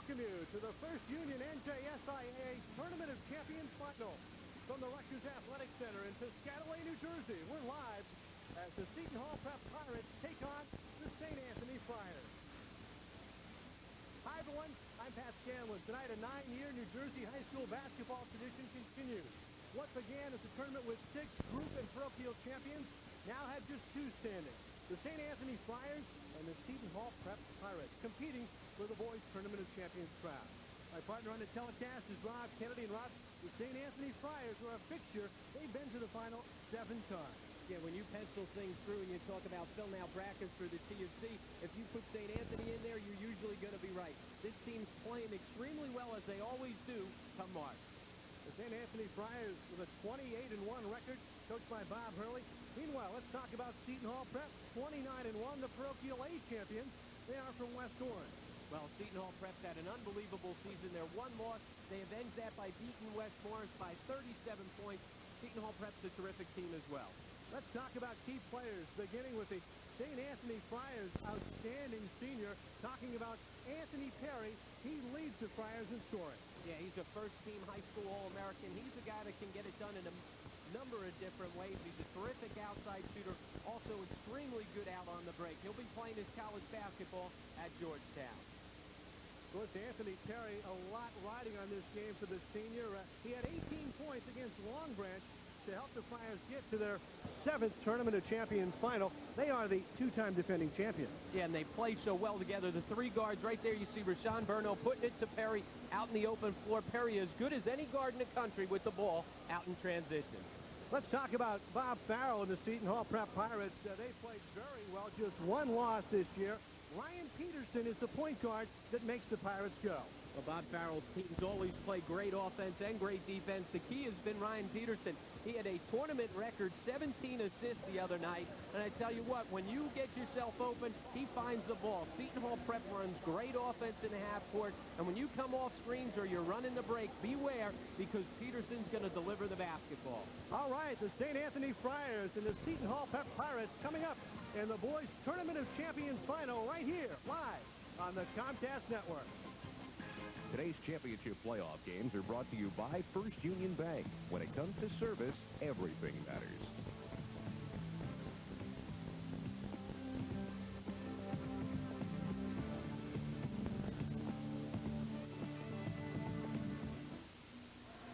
welcome you to the First Union NJSIAA Tournament of Champions final from the Rutgers Athletic Center in Piscataway, New Jersey. We're live as the Seton Hall Prep Pirates take on the St. Anthony Friars. Hi, everyone. I'm Pat Scanlon. Tonight, a 9-year New Jersey high school basketball tradition continues. What began as a tournament with 6 group and parochial champions now have just 2 standing. The St. Anthony Friars and the Seton Hall Prep Pirates competing for the boys' Tournament of Champions crown. My partner on the telecast is Rob Kennedy. And Rob, the St. Anthony Friars are a fixture. They've been to the final 7 times. Yeah, when you pencil things through and you talk about filling out brackets for the TOC, if you put St. Anthony in there, you're usually going to be right. This team's playing extremely well, as they always do, come March. The St. Anthony Friars with a 28-1 record, coached by Bob Hurley. Meanwhile, let's talk about Seton Hall Prep, 29-1, the parochial A champions. They are from West Orange. Well, Seton Hall Prep's had an unbelievable season. Their one loss, they avenged that by beating West Orange by 37 points. Seton Hall Prep's a terrific team as well. Let's talk about key players, beginning with the St. Anthony Friars' outstanding senior, talking about Anthony Perry. He leads the Friars in scoring. Yeah, he's a first-team high school All-American. He's a guy that can get it done in a number of different ways. He's a terrific outside shooter, also extremely good out on the break. He'll be playing his college basketball at Georgetown. Of course, Anthony Perry, a lot riding on this game for the senior. He had 18 points against Long Branch to help the Friars get to their 7th Tournament of Champions final. They are the 2-time defending champions. Yeah, and they play so well together. The 3 guards right there, you see Rashawn Burno putting it to Perry out in the open floor. Perry as good as any guard in the country with the ball out in transition. Let's talk about Bob Farrell and the Seton Hall Prep Pirates. They played very well, just 1 loss this year. Ryan Peterson is the point guard that makes the Pirates go. Well, Bob Farrell's teams always play great offense and great defense. The key has been Ryan Peterson. He had a tournament record 17 assists the other night. And I tell you what, when you get yourself open, he finds the ball. Seton Hall Prep runs great offense in the half court. And when you come off screens or you're running the break, beware, because Peterson's going to deliver the basketball. All right, the St. Anthony Friars and the Seton Hall Prep Pirates coming up in the boys' Tournament of Champions final right here, live on the Comcast Network. Today's championship playoff games are brought to you by First Union Bank. When it comes to service, everything matters.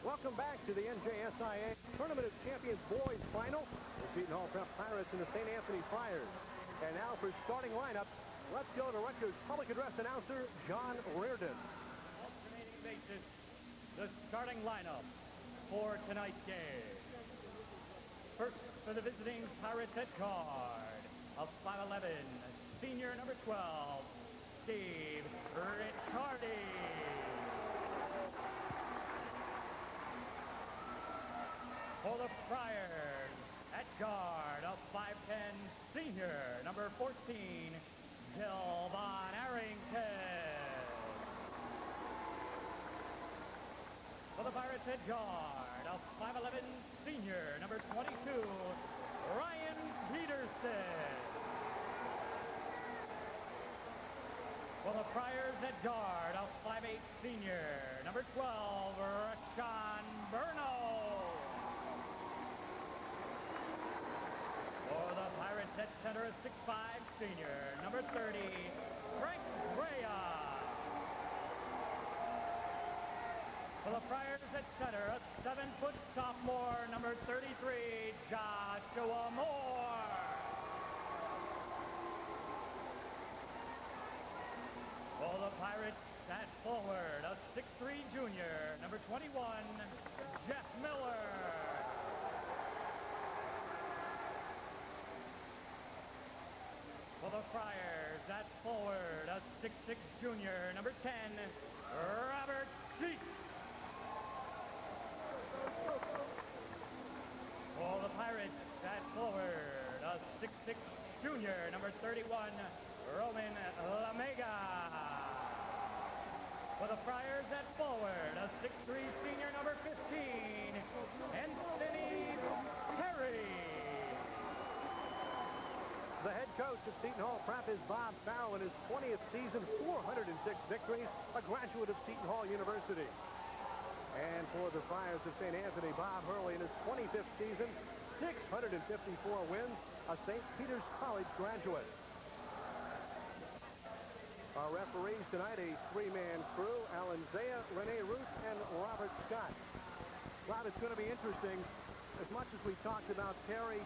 Welcome back to the NJSIAA Tournament of Champions boys final. The Seton Hall Prep Pirates and the St. Anthony Friars. And now for starting lineup, let's go to Rutgers public address announcer John Reardon. Basis, the starting lineup for tonight's game. First for the visiting Pirates at guard, a 5'11", senior number 12, Steve Ricciardi. For the Friars at guard, a 5'10", senior number 14, Jill Von Arrington. For the Pirates at guard, a 5'11", senior, number 22, Ryan Peterson. For the Friars at guard, a 5'8", senior, number 12, Rashawn Burno. For the Pirates at center, a 6'5", senior, number 30, Frank Brea. For the Friars at center, a 7-foot sophomore, number 33, Joshua Moore. For the Pirates at forward, a 6'3", junior, number 21, Jeff Miller. For the Friars at forward, a 6'6", junior, number 10, Robert Sheets. For the Pirates at forward, a 6'6", junior, number 31, Roman Lamega. For the Friars at forward, a 6'3", senior, number 15, Anthony Perry. The head coach of Seton Hall Prep is Bob Farrell in his 20th season, 406 victories, a graduate of Seton Hall University. And for the Friars of St. Anthony, Bob Hurley in his 25th season, 654 wins, a St. Peter's College graduate. Our referees tonight, a three-man crew, Alan Zaya, Renee Ruth, and Robert Scott. Rob, it's going to be interesting. As much as we talked about Terry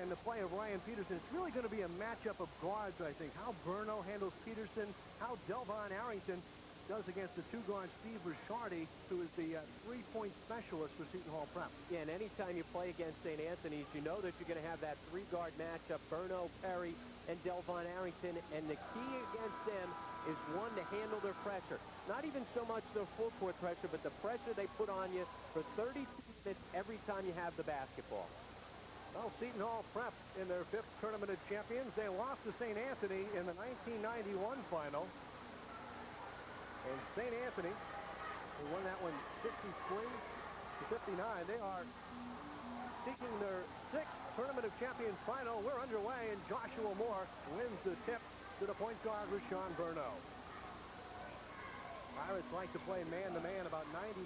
and the play of Ryan Peterson, it's really going to be a matchup of guards, I think. How Burno handles Peterson, how Delvon Arrington does against the two-guard Steve Ricciardi, who is the three-point specialist for Seton Hall Prep. Yeah, and anytime you play against St. Anthony's, you know that you're going to have that three-guard matchup, Burno, Perry, and Delvon Arrington, and the key against them is, one, to handle their pressure. Not even so much their full-court pressure, but the pressure they put on you for 32 minutes every time you have the basketball. Well, Seton Hall Prep in their 5th Tournament of Champions. They lost to St. Anthony in the 1991 final. And St. Anthony, who won that one 53-59, they are seeking their 6th Tournament of Champions final. We're underway, and Joshua Moore wins the tip to the point guard, Rashawn Burno. Pirates like to play man-to-man about 99%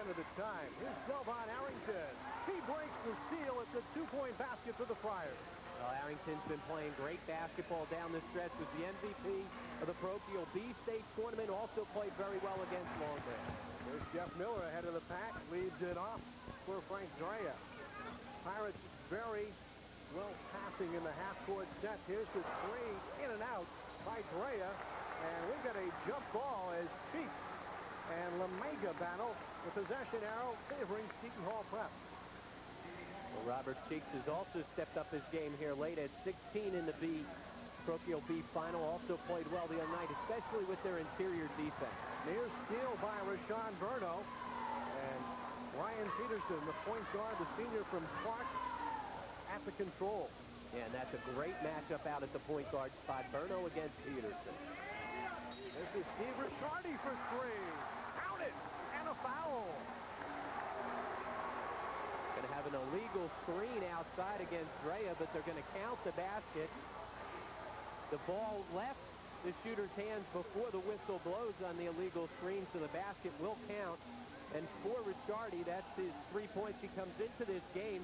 of the time. Here's Delvon Arrington. He breaks the seal. It's a two-point basket for the Friars. Well, Arrington's been playing great basketball down the stretch. Was the MVP of the parochial B-State tournament. Also played very well against Longbranch. There's Jeff Miller ahead of the pack. Leads it off for Frank Drea. Pirates very well passing in the half-court set. Here's the three in and out by Drea. And we've got a jump ball as Chief and LeMega battle the possession arrow favoring Seton Hall Prep. Well, Robert Cheeks has also stepped up his game here late at 16 in the parochial B final. Also played well the other night, especially with their interior defense. Near steal by Rashawn Burno. And Ryan Peterson, the point guard, the senior from Clark, at the control. Yeah, and that's a great matchup out at the point guard spot. Burno against Peterson. This is Steve Ricciardi for three. Count it! And a foul. Going to have an illegal screen outside against Drea, but they're going to count the basket. The ball left the shooter's hands before the whistle blows on the illegal screen, so the basket will count. And for Ricciardi, that's his 3 points. He comes into this game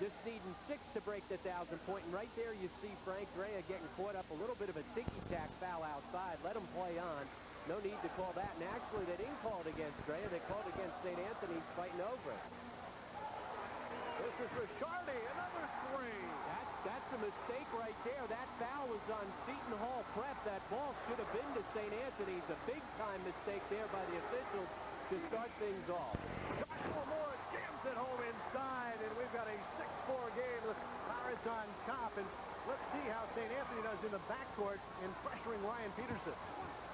just needing 6 to break the 1,000-point. And right there you see Frank Drea getting caught up. A little bit of a ticky-tack foul outside. Let him play on. No need to call that. And actually, they didn't call it against Drea. They called it against St. Anthony's fighting over it. This is Ricciardi, another three. That's a mistake right there. That foul was on Seton Hall Prep. That ball should have been to St. Anthony's. A big-time mistake there by the officials to start things off. Joshua Moore jams it home inside, and we've got a 6-4 game. The Pirates on top, and let's see how St. Anthony does in the backcourt in pressuring Ryan Peterson.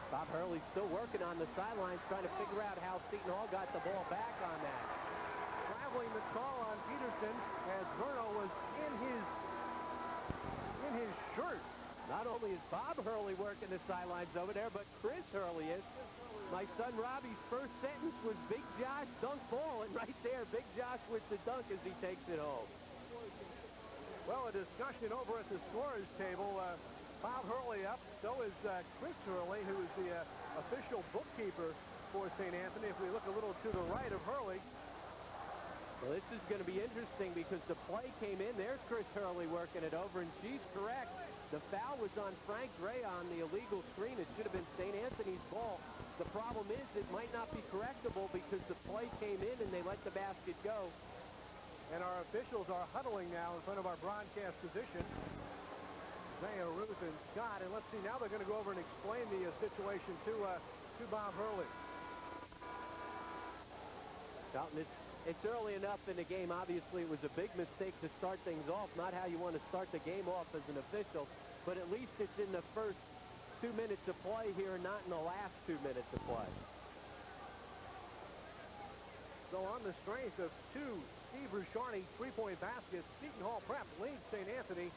Bob Hurley's still working on the sidelines, trying to figure out how Seton Hall got the ball back on that. Traveling the call on Peterson as Burno was in his shirt. Not only is Bob Hurley working the sidelines over there, but Chris Hurley is. My son Robbie's first sentence was Big Josh dunk ball, and right there, Big Josh with the dunk as he takes it home. Well, a discussion over at the scorer's table. Bob Hurley up, so is Chris Hurley, who is the official bookkeeper for St. Anthony. If we look a little to the right of Hurley. Well, this is going to be interesting because the play came in. There's Chris Hurley working it over, and she's correct. The foul was on Frank Drea on the illegal screen. It should have been St. Anthony's ball. The problem is it might not be correctable because the play came in and they let the basket go. And our officials are huddling now in front of our broadcast position. Zaya, Ruth, and Scott. And let's see, now they're going to go over and explain the situation to Bob Hurley. Dalton, it's early enough in the game. Obviously, it was a big mistake to start things off. Not how you want to start the game off as an official, but at least it's in the first 2 minutes of play here, not in the last 2 minutes of play. So on the strength of two Steve Ricciardi three-point baskets, Seton Hall Prep leads St. Anthony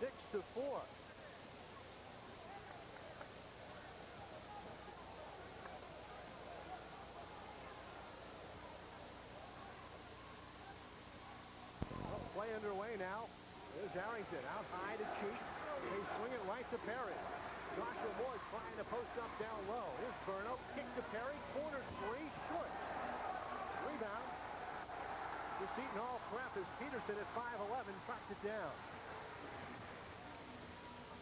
6-4. Play underway now. There's Arrington out high to Cheek. They swing it right to Perry. Joshua Moore trying to post up down low. Here's Burno. Kick to Perry. Corner three. Short. Rebound. The Seton Hall prep is Peterson at 5'11", tracks it down.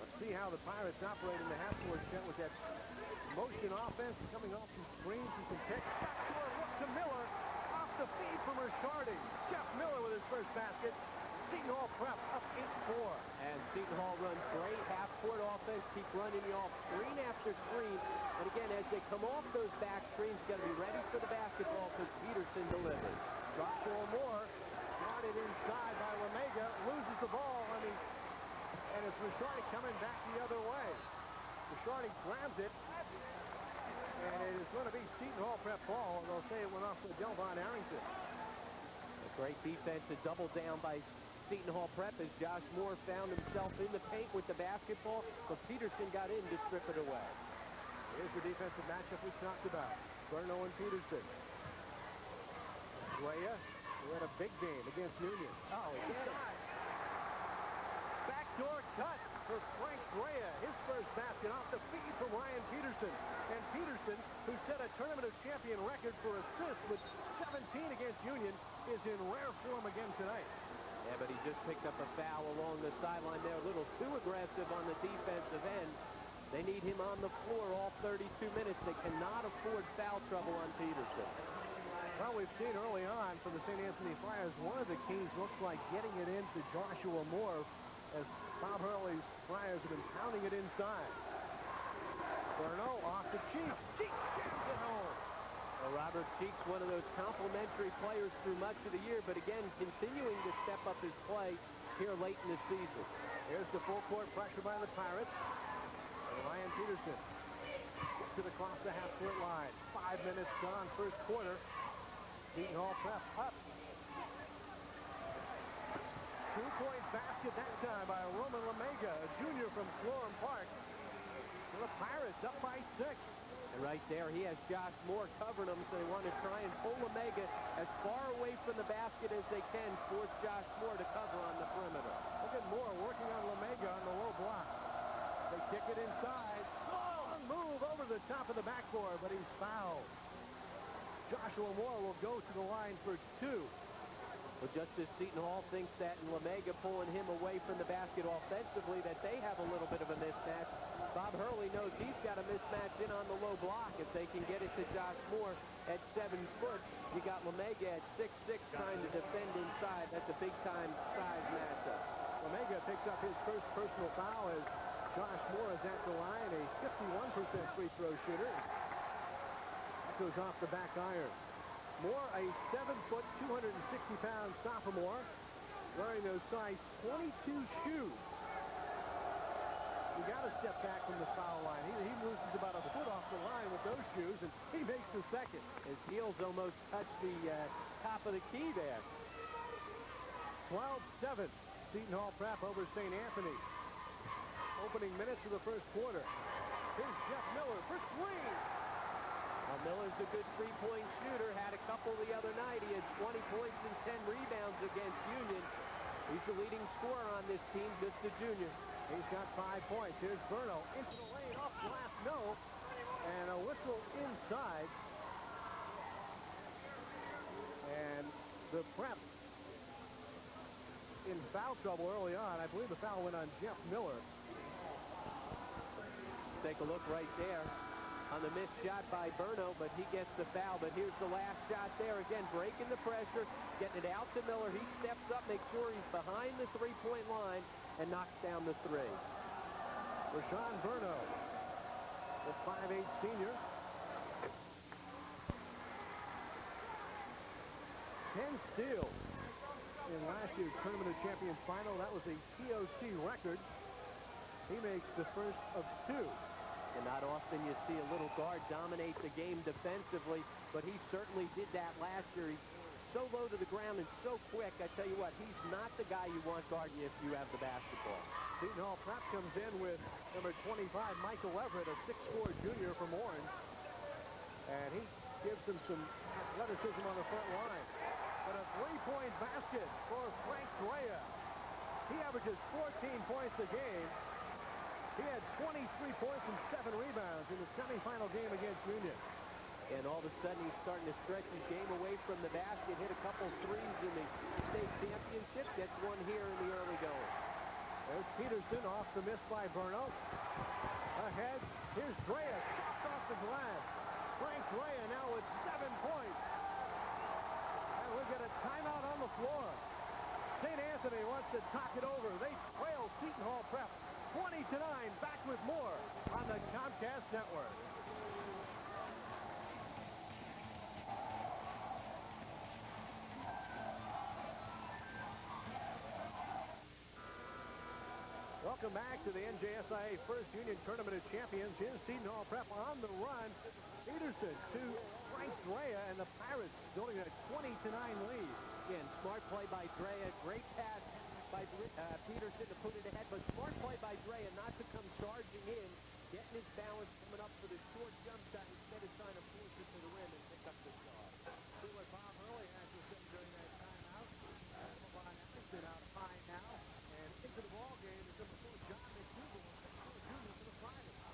Let's see how the Pirates operate in the half-court set with that motion offense coming off some screens and some picks. Backdoor look to Miller. Off the feed from Ricciardi. Jeff Miller with his first basket. Seton Hall prep up 8-4. And Seton Hall runs great half-court offense. Keep running you off screen after screen. And again, as they come off those back screens, got to be ready for the basketball because Peterson delivers. Joshua Moore got it inside by Lemega. Loses the ball. And it's Ricciardi coming back the other way. Ricciardi grabs it. And it is going to be Seton Hall prep ball. They'll say it went off to Delvon Arrington. A great defense to double down by Seton Hall prep as Josh Moore found himself in the paint with the basketball, but Peterson got in to strip it away. Here's the defensive matchup we talked about. Burno and Peterson. Drea, who had a big game against Union. Oh, again. Backdoor cut for Frank Drea. His first basket off the feed from Ryan Peterson. And Peterson, who set a Tournament of Champion record for assists with 17 against Union, is in rare form again tonight. Yeah, but he just picked up a foul along the sideline there. A little too aggressive on the defensive end. They need him on the floor all 32 minutes. They cannot afford foul trouble on Peterson. Well, we've seen early on from the St. Anthony Flyers, one of the keys looks like getting it into Joshua Moore as Bob Hurley's Flyers have been pounding it inside. Burno off to Cheeks. Cheeks jams it home. Well, Robert Cheeks, one of those complimentary players through much of the year, but again, continuing to step up his play here late in the season. Here's the full court pressure by the Pirates. And Ryan Peterson to the across the half-court line. 5 minutes gone, first quarter. Seton Hall prep up. Two-point basket that time by Roman Lemega, a junior from Florham Park. And the Pirates up by 6. And right there, he has Josh Moore covering him, so they want to try and pull Lemega as far away from the basket as they can, force Josh Moore to cover on the perimeter. Look at Moore working on Lemega on the low block. They kick it inside. Long move over the top of the backboard, but he's fouled. Joshua Moore will go to the line for 2. Well, just as Seton Hall thinks that and Lemega pulling him away from the basket offensively, that they have a little bit of a mismatch. Bob Hurley knows he's got a mismatch in on the low block. If they can get it to Josh Moore at 7 foot, you got Lemega at 6'6", trying to defend inside. That's a big-time size matchup. Lemega picks up his first personal foul as Josh Moore is at the line, a 51% free throw shooter. That goes off the back iron. Moore, a 7-foot, 260-pound sophomore, wearing those size 22 shoes. You got to step back from the foul line. He loses about a foot off the line with those shoes, and he makes the second. His heels almost touch the top of the key there. 12-7. Seton Hall prep over St. Anthony. Opening minutes of the first quarter. Here's Jeff Miller for three. Well, Miller's a good three-point shooter. Had a couple the other night. He had 20 points and 10 rebounds against Union. He's the leading scorer on this team, just a junior. He's got 5 points. Here's Burno into the lane, off glass, no. And a whistle inside. And the prep in foul trouble early on. I believe the foul went on Jeff Miller. Take a look right there on the missed shot by Burno, but he gets the foul. But here's the last shot there. Again, breaking the pressure, getting it out to Miller. He steps up, makes sure he's behind the three-point line, and knocks down the three. Rashawn Burno, the 5'8" senior. 10 steals in last year's Tournament of Champions final. That was a TOC record. He makes the first of 2. And not often you see a little guard dominate the game defensively, but he certainly did that last year. He's so low to the ground and so quick. I tell you what, he's not the guy you want guarding you if you have the basketball. Seton Hall prep comes in with number 25, Michael Everett, a 6'4" junior from Orange. And he gives them some athleticism on the front line. But a three-point basket for Frank Drea. He averages 14 points a game. He had 23 points and 7 rebounds in the semifinal game against Union. And all of a sudden, he's starting to stretch his game away from the basket, hit a couple threes in the state championship, gets one here in the early going. There's Peterson off the miss by Burno. Ahead, here's Drea, chopped off the glass. Frank Drea now with 7 points. And we'll get a timeout on the floor. St. Anthony wants to talk it over. They trail Seton Hall Prep 20-9. Back with more on the Comcast Network. Welcome back to the NJSIAA First Union Tournament of Champions. Here's Seton Hall Prep on the run. Peterson to Frank Drea, and the Pirates building a 20-9 lead. Again, smart play by Drea. Great pass by Peterson to put it ahead, but smart play by Drea not to come charging in, getting his balance, coming up for the short jump shot instead of trying to force it to the rim and pick up the shot. See what Bob Hurley has to say during that timeout. Devon Anderson out high now, and into the ball game is number 4, John McDougal, junior for the Pirates.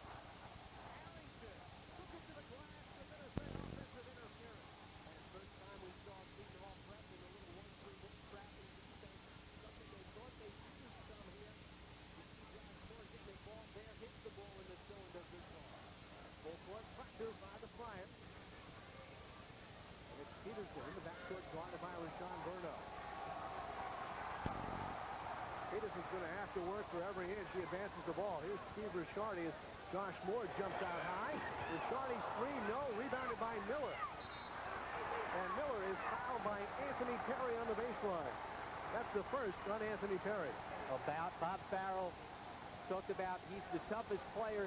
Arrington took it to the glass to intercept offensive interference. And first time we saw Seton Hall Prep in a little 1-3-1 trapping defense. Something they thought they used some here. You see Josh Moore getting the ball there, hits the ball in the zone, does good ball. Full court pressure by the Flyers. And it's Peterson in the backcourt, guarded by Rashawn Burno. Peterson's going to have to work for every inch he advances the ball. Here's Steve Ricciardi as Josh Moore jumps out high. Ricciardi's three, no, rebounded by Miller. And Miller is fouled by Anthony Perry on the baseline. That's the first on Anthony Perry. About Bob Farrell talked about he's the toughest player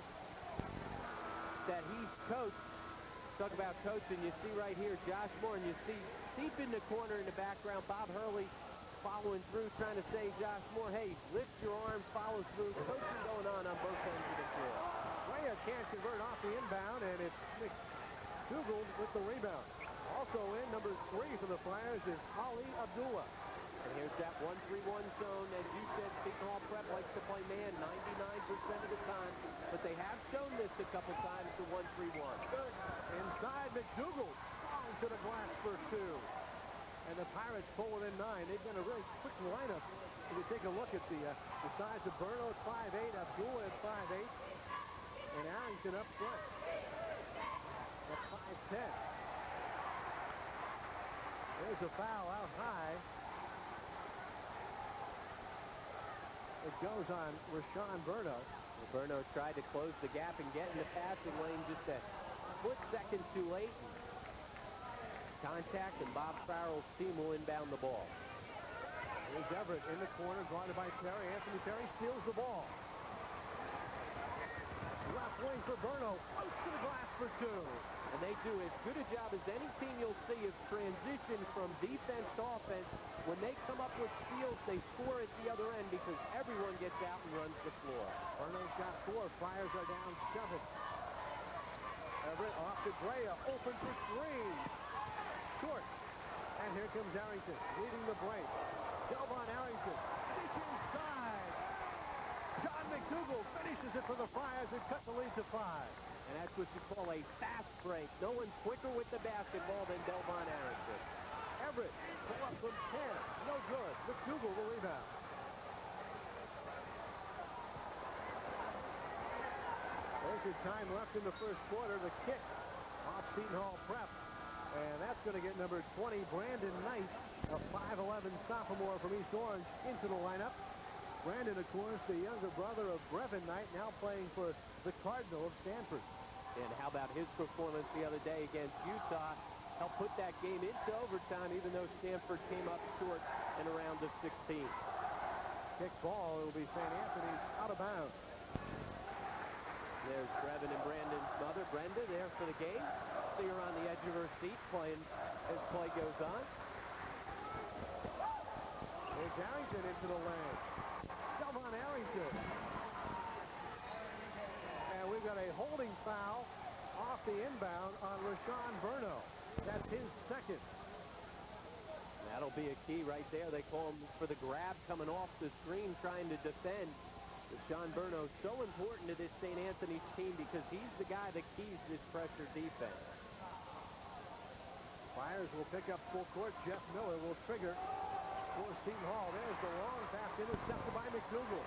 that he's coached. Talk about coaching. You see right here Josh Moore, and you see deep in the corner in the background Bob Hurley following through, trying to say Josh Moore, hey, lift your arms, follow through. Coaching going on both ends of the floor. Drea can't convert off the inbound, and it's McDougal with the rebound. Also in, number 3 for the Flyers is Ali Abdullah. And here's that 1-3-1 zone. As you said, Seton Hall Prep likes to play man 99% of the time, but they have shown this a couple times, the 1-3-1. Inside, McDougal strong to the glass for 2. And the Pirates pull within 9. They've done a really quick lineup. If you take a look at the size of Burno at 5'8", Abdullah at 5'8", and Arrington up front at 5'10". There's a foul out high. It goes on Rashawn Burno. Burno tried to close the gap and get in the passing lane just a split second too late. Contact, and Bob Farrell's team will inbound the ball. Here's Everett in the corner, guarded by Perry. Anthony Perry steals the ball. Left wing for Burno, out to the glass for 2. And they do as good a job as any team you'll see of transition from defense to offense. When they come up with steals, they score at the other end because everyone gets out and runs the floor. Burno's got 4. Flyers are down 7. Everett off to Drea, open for 3. Short. And here comes Arrington, leading the break. Delvon Arrington, dish inside. John McDougal finishes it for the Flyers and cut the lead to 5. And that's what you call a fast break. No one's quicker with the basketball than Delvon Arrington. Everett, pull up from 10. No good. McDougal the rebound. There's your time left in the first quarter. The kick off Seton Hall Prep. And that's going to get number 20, Brandon Knight, a 5'11 sophomore from East Orange, into the lineup. Brandon, of course, the younger brother of Brevin Knight, now playing for the Cardinal of Stanford. And how about his performance the other day against Utah? Helped put that game into overtime, even though Stanford came up short in a round of 16. Kick ball, it will be St. Anthony's out of bounds. There's Brevin and Brandon's mother, Brenda, there for the game. See her on the edge of her seat playing as play goes on. There's Arrington into the lane. Delvon Arrington. And we've got a holding foul off the inbound on Rashawn Burno. That's his second. That'll be a key right there. They call him for the grab coming off the screen trying to defend. Sean Burno so important to this St. Anthony's team because he's the guy that keys this pressure defense. Flyers will pick up full court. Jeff Miller will trigger for Seton Hall. There's the long pass intercepted by McDougal.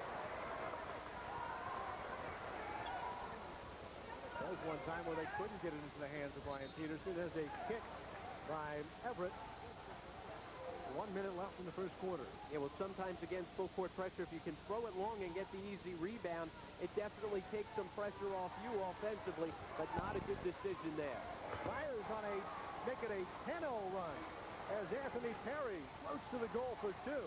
There was one time where they couldn't get it into the hands of Ryan Peterson. There's a kick by Everett. 1 minute left in the first quarter. Yeah, well, sometimes against full court pressure, if you can throw it long and get the easy rebound, it definitely takes some pressure off you offensively, but not a good decision there. Flyers make it a 10-0 run as Anthony Perry floats to the goal for two.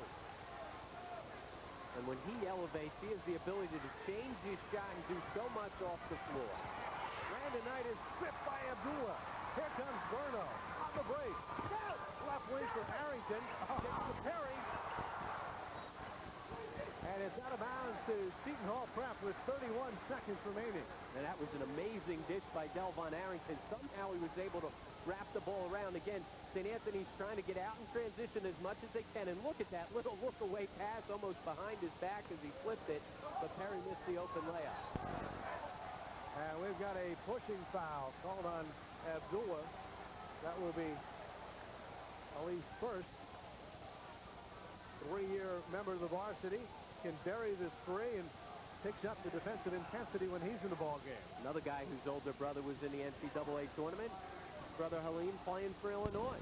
And when he elevates, he has the ability to change his shot and do so much off the floor. Brandon Knight is stripped by Abdullah. Here comes Burno on the break. Left wing for Arrington. Gets to Perry. And it's out of bounds to Seton Hall Prep with 31 seconds remaining. And that was an amazing dish by Delvon Arrington. Somehow he was able to wrap the ball around. Again, St. Anthony's trying to get out and transition as much as they can. And look at that little look-away pass almost behind his back as he flipped it. But Perry missed the open layup. And we've got a pushing foul called on Abdullah. That will be Ali's first. Three-year member of the varsity. Can bury this three and picks up the defensive intensity when he's in the ball game. Another guy whose older brother was in the NCAA tournament. Brother Halim playing for Illinois.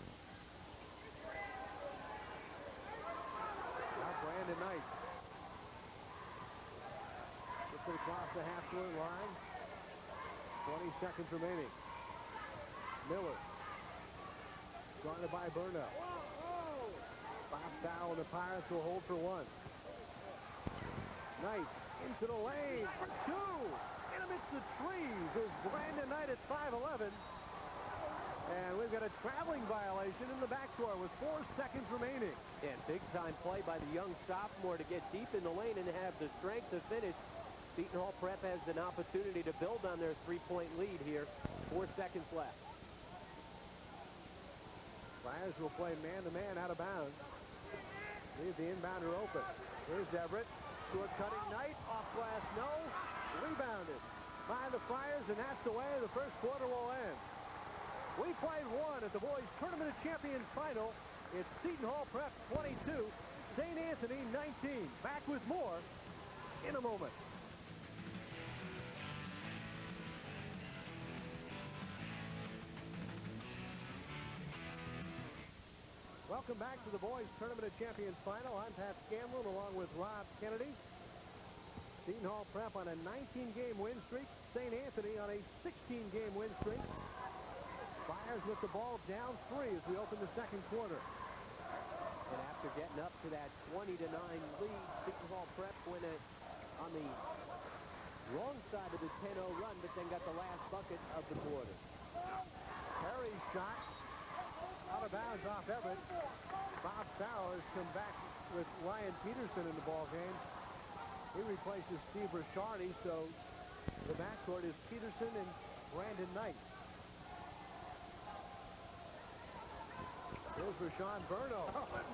Now Brandon Knight. Gets it across the half-court line. 20 seconds remaining. Miller. Guarded by Burno. Bob foul and the Pirates will hold for one. Knight into the lane for two. In amidst the trees is Brandon Knight at 5'11". And we've got a traveling violation in the backcourt with 4 seconds remaining. And big-time play by the young sophomore to get deep in the lane and have the strength to finish. Seton Hall Prep has an opportunity to build on their three-point lead here. 4 seconds left. Flyers will play man-to-man out of bounds. Leave the inbounder open. Here's Everett. Short cutting Knight. Off glass, no. Rebounded by the Flyers, and that's the way the first quarter will end. We played one at the boys' Tournament of Champions final. It's Seton Hall Prep 22, St. Anthony 19. Back with more in a moment. Welcome back to the boys' Tournament of Champions final. I'm Pat Scanlon along with Rob Kennedy. Seton Hall Prep on a 19-game win streak. St. Anthony on a 16-game win streak. Flyers with the ball down 3 as we open the second quarter. And after getting up to that 20-9 lead, Seton Hall Prep went on the wrong side of the 10-0 run, but then got the last bucket of the quarter. Perry's shot out of bounds off Everett. Bob Sauer has come back with Ryan Peterson in the ball game. He replaces Steve Ricciardi, so the backcourt is Peterson and Brandon Knight. Here's Rashawn Burno.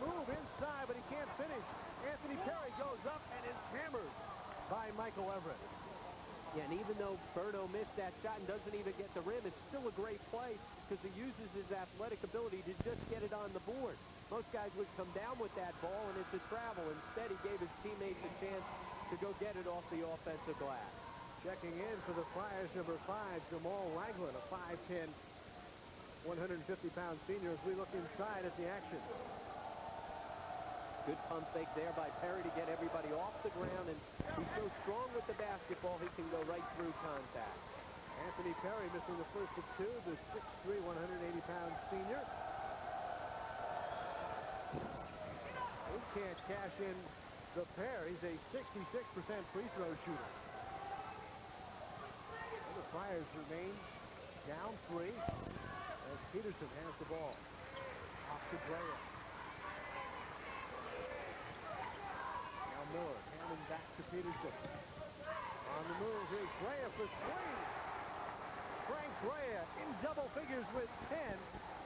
Move inside, but he can't finish. Anthony Perry goes up and is hammered by Michael Everett. Yeah, and even though Burno missed that shot and doesn't even get the rim, it's still a great play because he uses his athletic ability to just get it on the board. Most guys would come down with that ball and it's a travel. Instead, he gave his teammates a chance to go get it off the offensive glass. Checking in for the Flyers, number 5, Jamal Ragland, a 5'10", 150-pound senior, as we look inside at the action. Good pump fake there by Perry to get everybody off the ground, and he's so strong with the basketball, he can go right through contact. Anthony Perry missing the first of 2, the 6'3", 180-pound senior. He can't cash in the pair. He's a 66% free throw shooter. And the Flyers remain down 3 as Peterson has the ball. Off to Brea. Now Miller handing back to Peterson. On the move, here's Brea for 3. Frank Brea in double figures with 10,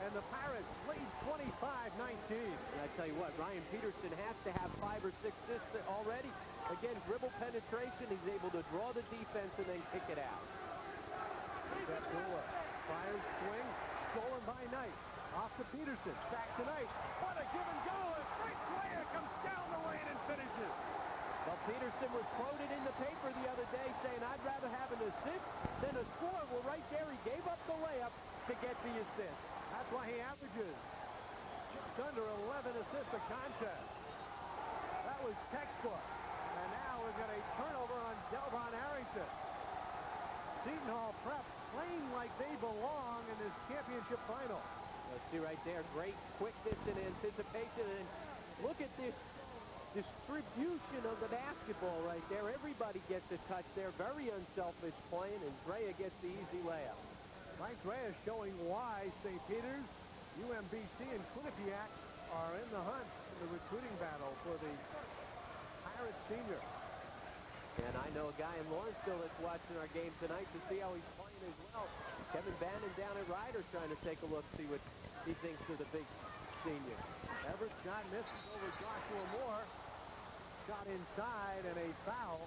and the Pirates lead 25-19. And I tell you what, Ryan Peterson has to have 5 or 6 assists already. Again, dribble penetration. He's able to draw the defense and then kick it out. Abdullah fires, swing, stolen by Knight. Off to Peterson, back to Knight. What a give and go! A great player comes down the lane and finishes. Well, Peterson was quoted in the paper the other day saying, I'd rather have an assist than a score. Well, right there, he gave up the layup to get the assist. That's why he averages just under 11 assists a contest. That was textbook. And now we've got a turnover on Delvon Arrington. Seton Hall Prep playing like they belong in this championship final. Let's see right there, great quickness and anticipation. And look at this distribution of the basketball right there. Everybody gets a touch there. Very unselfish playing, and Drea gets the easy layup. Mike Drea showing why St. Peter's, UMBC, and Quinnipiac are in the hunt in the recruiting battle for the Pirates senior. And I know a guy in Lawrenceville that's watching our game tonight to see how he's playing as well. Kevin Bannon down at Ryder trying to take a look, see what he thinks of the big senior. Everett shot misses over Joshua Moore. Shot inside and a foul.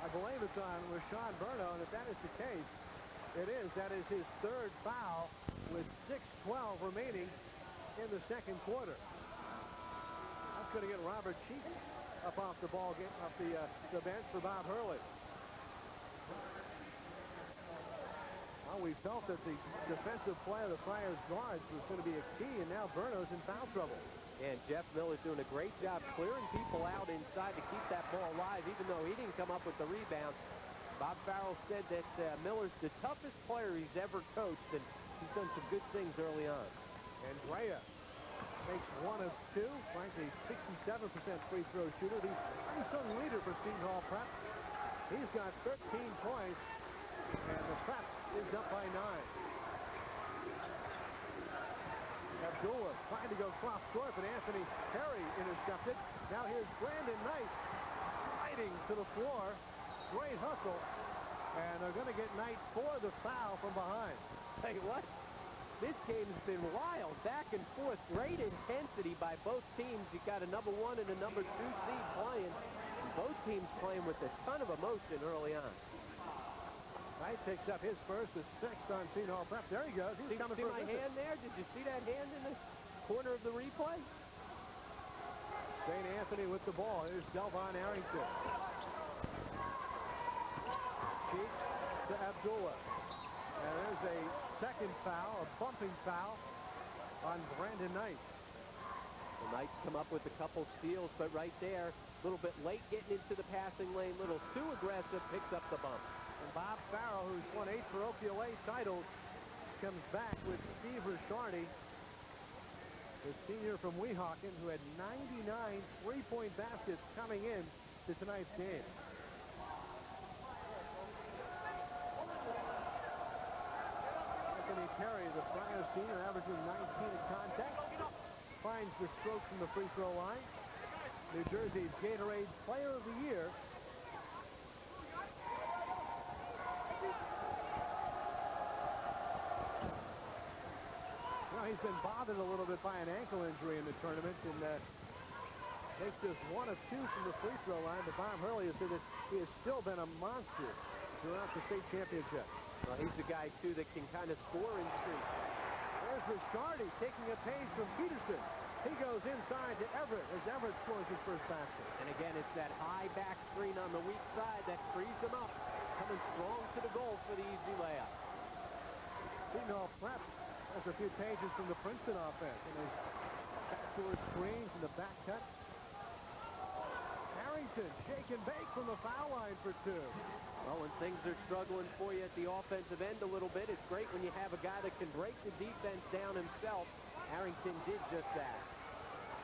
I believe it's on Rashawn Berno, and if that is the case, it is. That is his third foul with 6:12 remaining in the second quarter. That's going to get Robert Cheek up off the ball game, off the bench for Bob Hurley. Well, we felt that the defensive play of the Friars guards was going to be a key, and now Berno's in foul trouble. And Jeff Miller's doing a great job clearing people out inside to keep that ball alive, even though he didn't come up with the rebound. Bob Farrell said that Miller's the toughest player he's ever coached, and he's done some good things early on. And Drea makes one of two. Frankly, 67% free throw shooter. The unsung leader for Seton Hall Prep. He's got 13 points, and the Prep is up by 9. Abdullah trying to go cross court, but Anthony Perry intercepted. Now here's Brandon Knight sliding to the floor. Great hustle, and they're going to get Knight for the foul from behind. Tell you what, this game's been wild, back and forth. Great intensity by both teams. You got a number 1 and a number 2 seed playing. And both teams playing with a ton of emotion early on. Knight picks up his first, his sixth on Seton Hall Prep. There he goes. He's coming see for my hand there? Did you see that hand in the corner of the replay? St. Anthony with the ball. Here's Delvon Arrington. Cheek to Abdullah. And there's a second foul, a bumping foul on Brandon Knight. The Knights come up with a couple steals, but right there, a little bit late getting into the passing lane, a little too aggressive, picks up the bump. And Bob Farrell, who's won 8 parochial A titles, comes back with Steve Rishardi, the senior from Weehawken, who had 99 three-point baskets coming in to tonight's game. Anthony Perry, the Friars senior, averaging 19 in contact, finds the stroke from the free throw line. New Jersey's Gatorade Player of the Year. He's been bothered a little bit by an ankle injury in the tournament, and takes just 1 of 2 from the free throw line. But Bob Hurley has said that he has still been a monster throughout the state championship. Well, he's the guy, too, that can kind of score in streaks. There's Rishardi taking a page from Peterson. He goes inside to Everett as Everett scores his first basket. And again, it's that high back screen on the weak side that frees him up. Coming strong to the goal for the easy layup. Seton Hall Prep has a few pages from the Princeton offense. And his backdoor screens and the back cut. Harrington shake and bake from the foul line for 2. Well, when things are struggling for you at the offensive end a little bit, it's great when you have a guy that can break the defense down himself. Harrington did just that.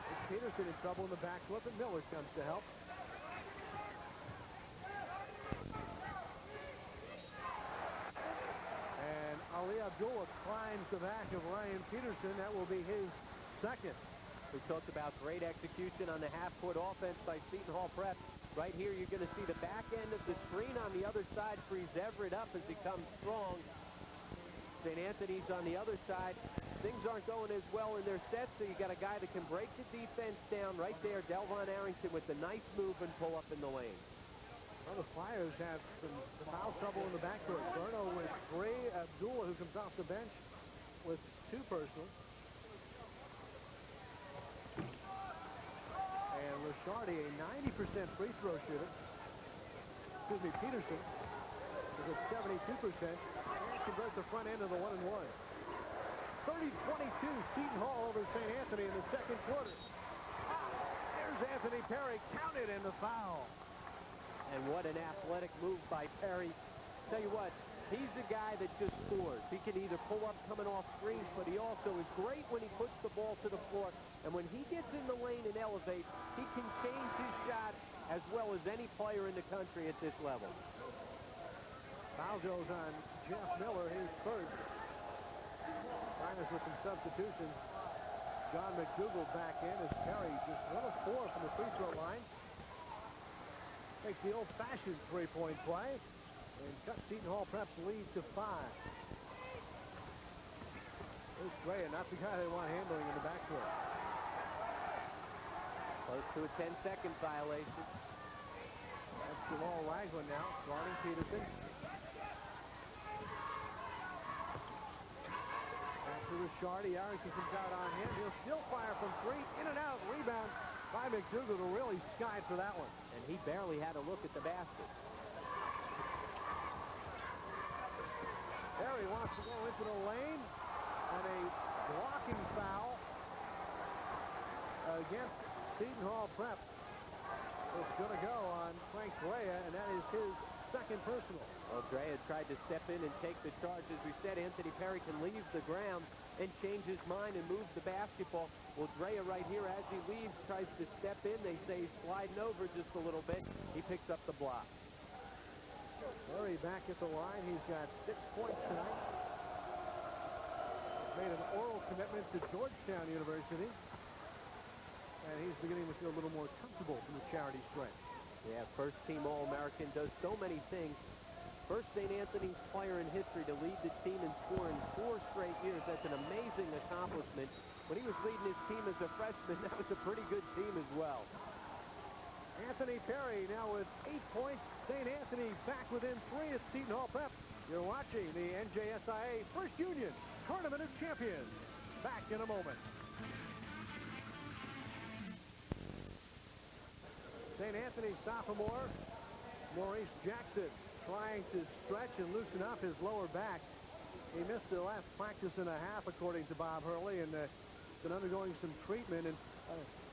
It's Peterson in trouble in the backcourt, but Miller comes to help. And Ali Abdullah climbs the back of Ryan Peterson. That will be his second. We talked about great execution on the half-court offense by Seton Hall Prep. Right here, you're going to see the back end of the screen on the other side frees Everett up as he comes strong to St. Anthony's on the other side. Things aren't going as well in their sets, so you got a guy that can break the defense down right there. Delvon Arrington with the nice move and pull up in the lane. Well, the Flyers have some foul trouble in the backcourt. Berno with 3. Abdullah, who comes off the bench with 2 personal. And Lashardi, a 90% free throw shooter. Excuse me, Peterson is at 72%. And converts the front end of the 1-and-1. 30-22, Seton Hall over St. Anthony in the second quarter. There's Anthony Perry, counted in the foul. And what an athletic move by Perry. Tell you what, he's the guy that just scores. He can either pull up coming off screens, but he also is great when he puts the ball to the floor. And when he gets in the lane and elevates, he can change his shot as well as any player in the country at this level. Foul goes on Jeff Miller, his first. Minus with some substitutions. John McDougall back in as Perry just 1 of 4 from the free throw line. Takes the old-fashioned three-point play and cuts Seton Hall Prep's lead to 5. There's Gray, not the guy they want handling in the backcourt. Close to a 10-second violation. That's Jamal Ragland now, guarding Peterson. Back to Ricciardi. Arrington comes out on him. He'll still fire from 3. In and out. Rebound by McDougall to really skied for that one. And he barely had a look at the basket. Perry wants to go into the lane. And a blocking foul against Seton Hall Prep. It's going to go on Frank Drea, and that is his second personal. Well, Drea tried to step in and take the charge. As we said, Anthony Perry can leave the ground and change his mind and move the basketball. Well, Drea right here, as he leaves, tries to step in. They say he's sliding over just a little bit. He picks up the block. Perry back at the line. He's got 6 points tonight. Made an oral commitment to Georgetown University. And he's beginning to feel a little more comfortable from the charity stripe. Yeah, first-team All-American, does so many things. First St. Anthony's player in history to lead the team in scoring 4 straight years. That's an amazing accomplishment. When he was leading his team as a freshman, that was a pretty good team as well. Anthony Perry now with 8 points. St. Anthony back within 3 at Seton Hall Prep. You're watching the NJSIAA First Union Tournament of Champions. Back in a moment. St. Anthony sophomore Maurice Jackson trying to stretch and loosen up his lower back. He missed the last practice and a half, according to Bob Hurley, and been undergoing some treatment. And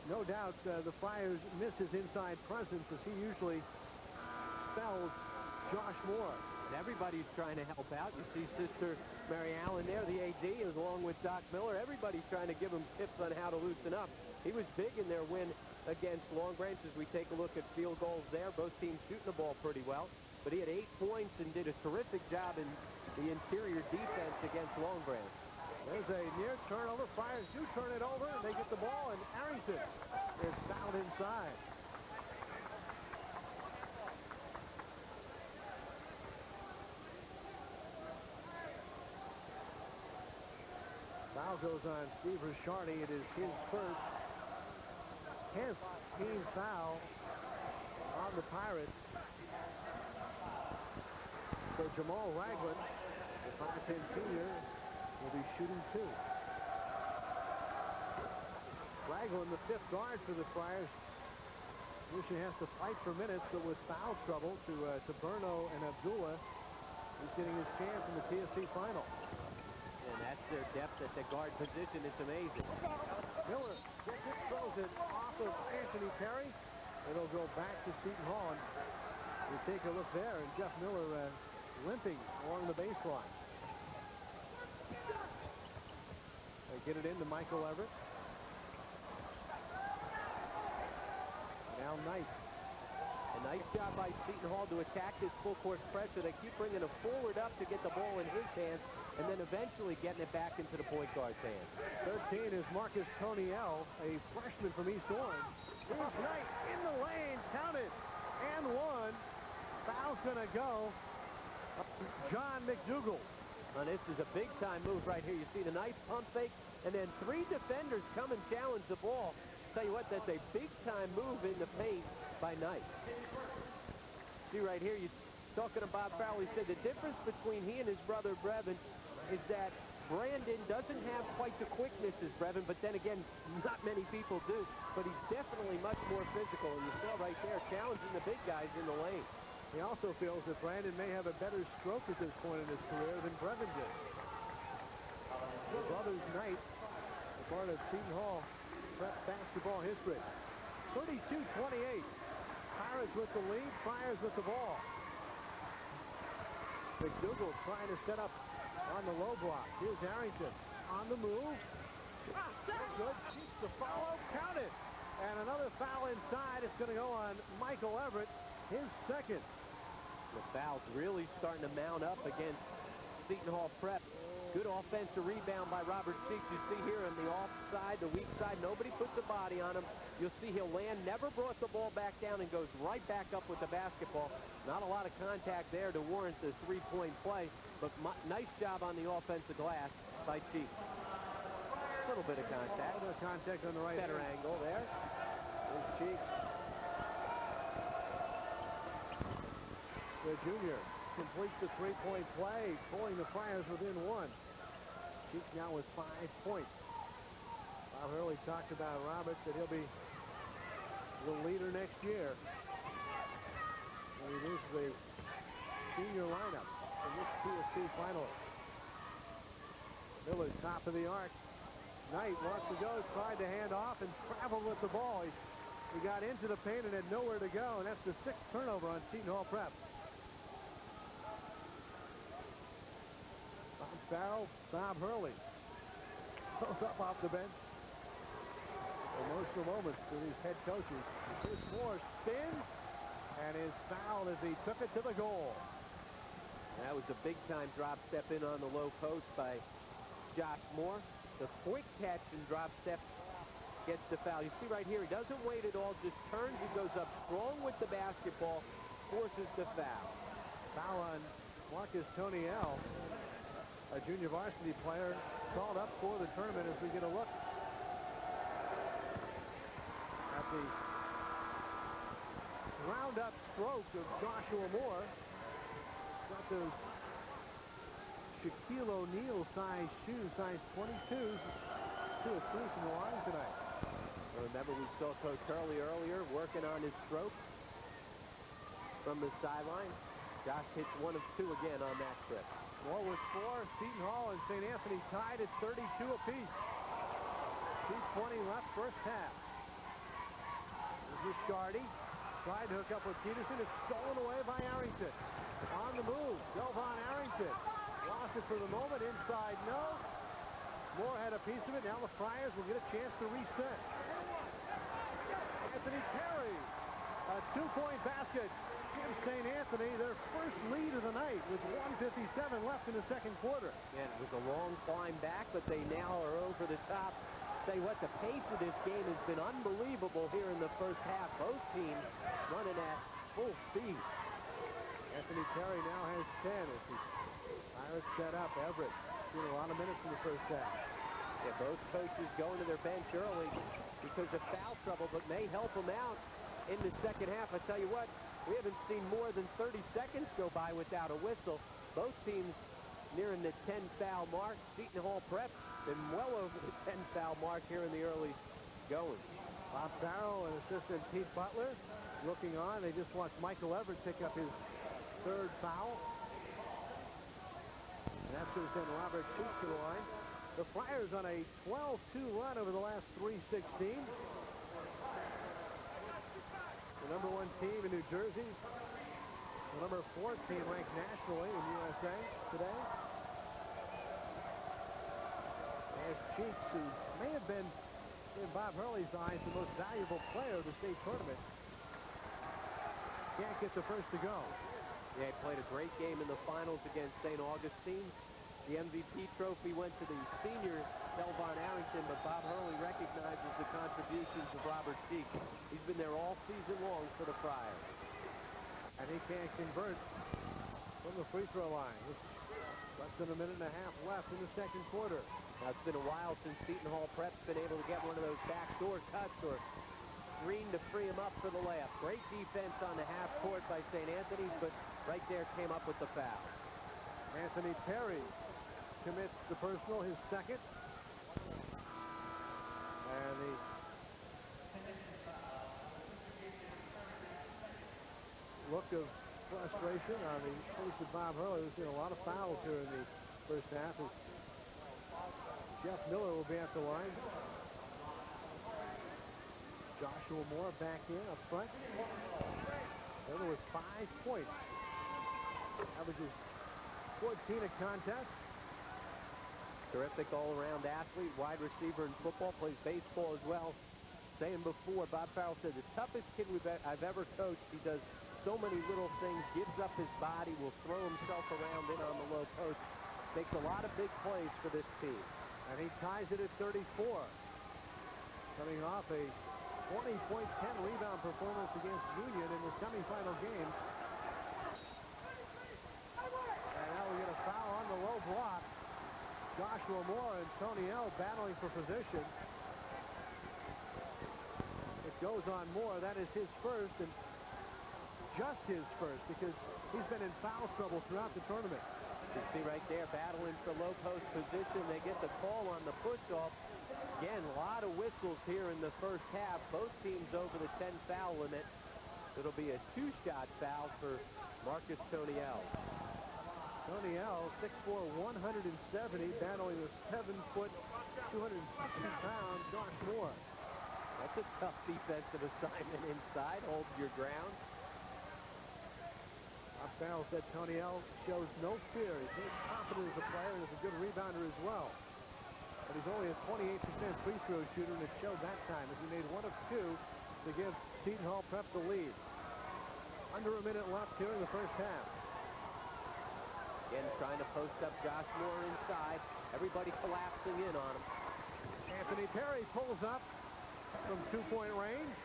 no doubt the Friars miss his inside presence, as he usually spells Josh Moore. And everybody's trying to help out. You see Sister Mary Allen there, the AD, is along with Doc Miller. Everybody's trying to give him tips on how to loosen up. He was big in their win against Long Branch. As we take a look at field goals there, both teams shooting the ball pretty well. But he had 8 points and did a terrific job in the interior defense against Long Branch. There's a near turnover. Friars do turn it over, and they get the ball, and Arrington is fouled inside. Foul goes on Steve Ricciardi. It is his first. 10th team foul on the Pirates. So Jamal Ragland, the 5'10" senior, will be shooting 2. Ragland, the 5th guard for the Friars. Usually has to fight for minutes, but with foul trouble to Berno and Abdullah, he's getting his chance in the TSC final. And that's their depth at the guard position. It's amazing. Miller gets it, throws it off of Anthony Perry. It'll go back to Seton Hall. And we take a look there, and Jeff Miller limping along the baseline. They get it into Michael Everett. Now Knight. A nice job by Seton Hall to attack this full-court pressure. They keep bringing a forward up to get the ball in his hands, and then eventually getting it back into the point guard's hands. 13 is Marcus Toniel, a freshman from East Orange. Here's Knight in the lane, counted, and 1. Foul's going to go. John McDougall. Now, this is a big-time move right here. You see the nice pump fake, and then 3 defenders come and challenge the ball. Tell you what, that's a big-time move in the paint by Knight. See right here, you talking to Bob Farrell, he said the difference between he and his brother Brevin is that Brandon doesn't have quite the quickness as Brevin, but then again, not many people do. But he's definitely much more physical, and you saw right there challenging the big guys in the lane. He also feels that Brandon may have a better stroke at this point in his career than Brevin did. The brothers Knight, a part of Seton Hall prep basketball history. 32-28. Pirates with the lead, Friars with the ball. McDougal trying to set up on the low block. Here's Harrington on the move. Good. Keeps the follow. Count it. And another foul inside. It's going to go on Michael Everett, his second. The foul's really starting to mount up against Seton Hall Prep. Good offensive rebound by Robert Cheeks. You see here on the offside, the weak side, nobody puts a body on him. You'll see he'll land, never brought the ball back down, and goes right back up with the basketball. Not a lot of contact there to warrant the three-point play, but nice job on the offensive glass by Cheeks. A little bit of contact. A little bit of contact on the right. Better angle there. There's Cheeks. The junior completes the three-point play, pulling the Friars within 1. Cheeks now with 5 points. Bob Hurley talked about Roberts, that he'll be the leader next year. And it is the senior lineup in this TOC final. Miller top of the arc. Knight wants to go, tried to hand off and traveled with the ball. He got into the paint and had nowhere to go, and that's the 6th turnover on Seton Hall Prep. Farrell, Bob Hurley goes up off the bench. Emotional moments for these head coaches. Here's Moore, spins, and is fouled as he took it to the goal. That was a big-time drop step in on the low post by Josh Moore. The quick catch and drop step gets the foul. You see right here, he doesn't wait at all, just turns, he goes up strong with the basketball, forces the foul. Foul on Marcus Toniel, a junior varsity player called up for the tournament, as we get a look at the round-up stroke of Joshua Moore. Got those Shaquille O'Neal size shoes, size 22s, 2 or 3 from the line tonight. Remember, we saw Coach Hurley earlier working on his stroke from the sideline. Josh hits 1 of 2 again on that trip. Moore with 4. Seton Hall and St. Anthony tied at 32 apiece. 2:20 left first half. This is Shardy. Tried to hook up with Peterson. It's stolen away by Arrington. On the move, Delvon Arrington. Lost it for the moment. Inside, no. Moore had a piece of it. Now the Friars will get a chance to reset. Anthony Terry. A 2-point basket. Gives St. Anthony their first lead of the night with 1:57 left in the second quarter. Yeah, it was a long climb back, but they now are over the top. Say what, the pace of this game has been unbelievable here in the first half. Both teams running at full speed. Anthony Terry now has 10 as the Pirates set up. Everett seen a lot of minutes in the first half. Yeah, both coaches going to their bench early because of foul trouble, but may help them out in the second half. I tell you what, we haven't seen more than 30 seconds go by without a whistle. Both teams nearing the 10-foul mark. Seton Hall Prep been well over the 10-foul mark here in the early going. Bob Farrell and assistant Pete Butler looking on. They just watched Michael Everett pick up his 3rd foul. And that's going to send Robert Cheeks to the line. The Friars on a 12-2 run over the last 3:16. The number 1 team in New Jersey. The number 4 team ranked nationally in USA today. As Cheeks, who may have been, in Bob Hurley's eyes, the most valuable player of the state tournament, can't get the first to go. Yeah, he played a great game in the finals against St. Augustine. The MVP trophy went to the senior Delvon Arrington, but Bob Hurley recognizes the contributions of Robert Cheeks. He's been there all season long for the Friars. And he can't convert from the free throw line. Less than a minute and a half left in the second quarter. Now, it's been a while since Seton Hall Prep's been able to get one of those backdoor cuts or screen to free him up for the layup. Great defense on the half court by St. Anthony's, but right there came up with the foul. Anthony Perry commits the personal, his second. And the look of frustration on the face of Bob Hurley. We've seen a lot of fouls here in the first half. As Jeff Miller will be at the line. Joshua Moore back in up front. Miller with 5 points. Averages 14 a contest. Terrific all-around athlete, wide receiver in football, plays baseball as well. Saying before, Bob Farrell said the toughest kid I've ever coached. He does so many little things, gives up his body, will throw himself around in on the low post. Makes a lot of big plays for this team. And he ties it at 34. Coming off a 20-point, 10-rebound performance against Union in the semifinal game. And now we get a foul on the low block. Joshua Moore and Tony L battling for position. It goes on Moore. That is his first, and just his first, because he's been in foul trouble throughout the tournament. You see right there, battling for low post position. They get the call on the push-off. Again, a lot of whistles here in the first half. Both teams over the 10-foul limit. It'll be a 2-shot foul for Marcus Toniel. Toniel, 6'4", 170, battling with 7-foot, 260-pound Josh Moore. That's a tough defensive assignment inside. Hold your ground. Bob Farrell said Toniel shows no fear. He's very confident as a player and is a good rebounder as well. But he's only a 28% free throw shooter, and it showed that time as he made 1 of 2 to give Seton Hall Prep the lead. Under a minute left here in the first half. Again, trying to post up Josh Moore inside. Everybody collapsing in on him. Anthony Perry pulls up from 2-point range.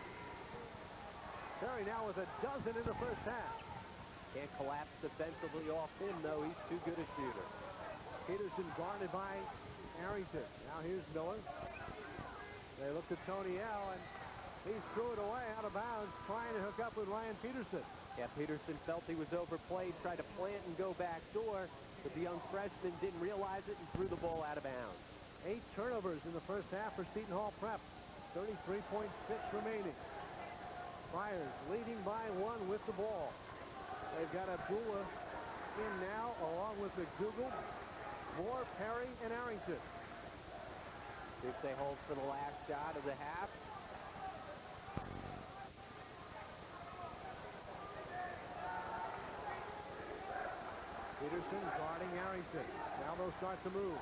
Perry now with a dozen in the first half. Can't collapse defensively off him, though. He's too good a shooter. Peterson guarded by Arrington. Now here's Miller. They look at Toniel, and he threw it away out of bounds, trying to hook up with Ryan Peterson. Yeah, Peterson felt he was overplayed, tried to plant and go back door, but the young freshman didn't realize it and threw the ball out of bounds. 8 turnovers in the first half for Seton Hall Prep. 33.6 remaining. Friars leading by 1 with the ball. They've got Abdullah in now, along with McDougal, Moore, Perry, and Arrington. See if they hold for the last shot of the half. Peterson guarding Arrington. Now they'll start to move.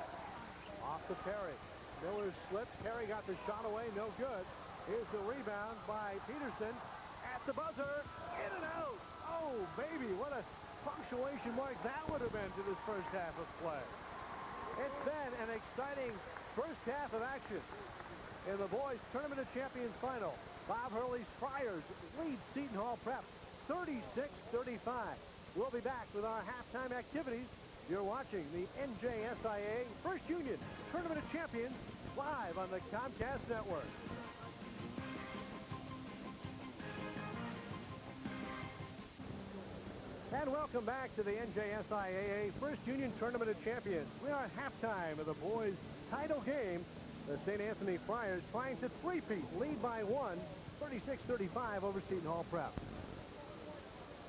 Off to Perry. Miller slipped. Perry got the shot away. No good. Here's the rebound by Peterson. At the buzzer. In and out. Oh, baby. What a punctuation mark that would have been to this first half of play. It's been an exciting first half of action in the boys' Tournament of Champions final. Bob Hurley's Friars lead Seton Hall Prep 36-35. We'll be back with our halftime activities. You're watching the NJSIAA First Union Tournament of Champions live on the Comcast Network. And welcome back to the NJSIAA First Union Tournament of Champions. We are at halftime of the boys' title game. The St. Anthony Friars trying to three-peat, lead by 1, 36-35 over Seton Hall Prep.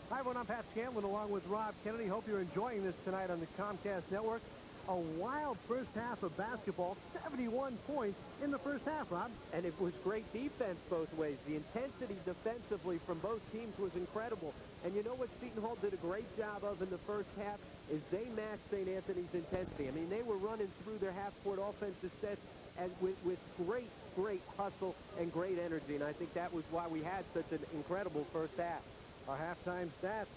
Hi, everyone. I'm Pat Scanlon along with Rob Kennedy. Hope you're enjoying this tonight on the Comcast Network. A wild first half of basketball, 71 points in the first half, Rob. And it was great defense both ways. The intensity defensively from both teams was incredible. And you know what Seton Hall did a great job of in the first half is they matched St. Anthony's intensity. I mean, they were running through their half-court offensive sets and with great hustle and great energy. And I think that was why we had such an incredible first half. Our halftime stats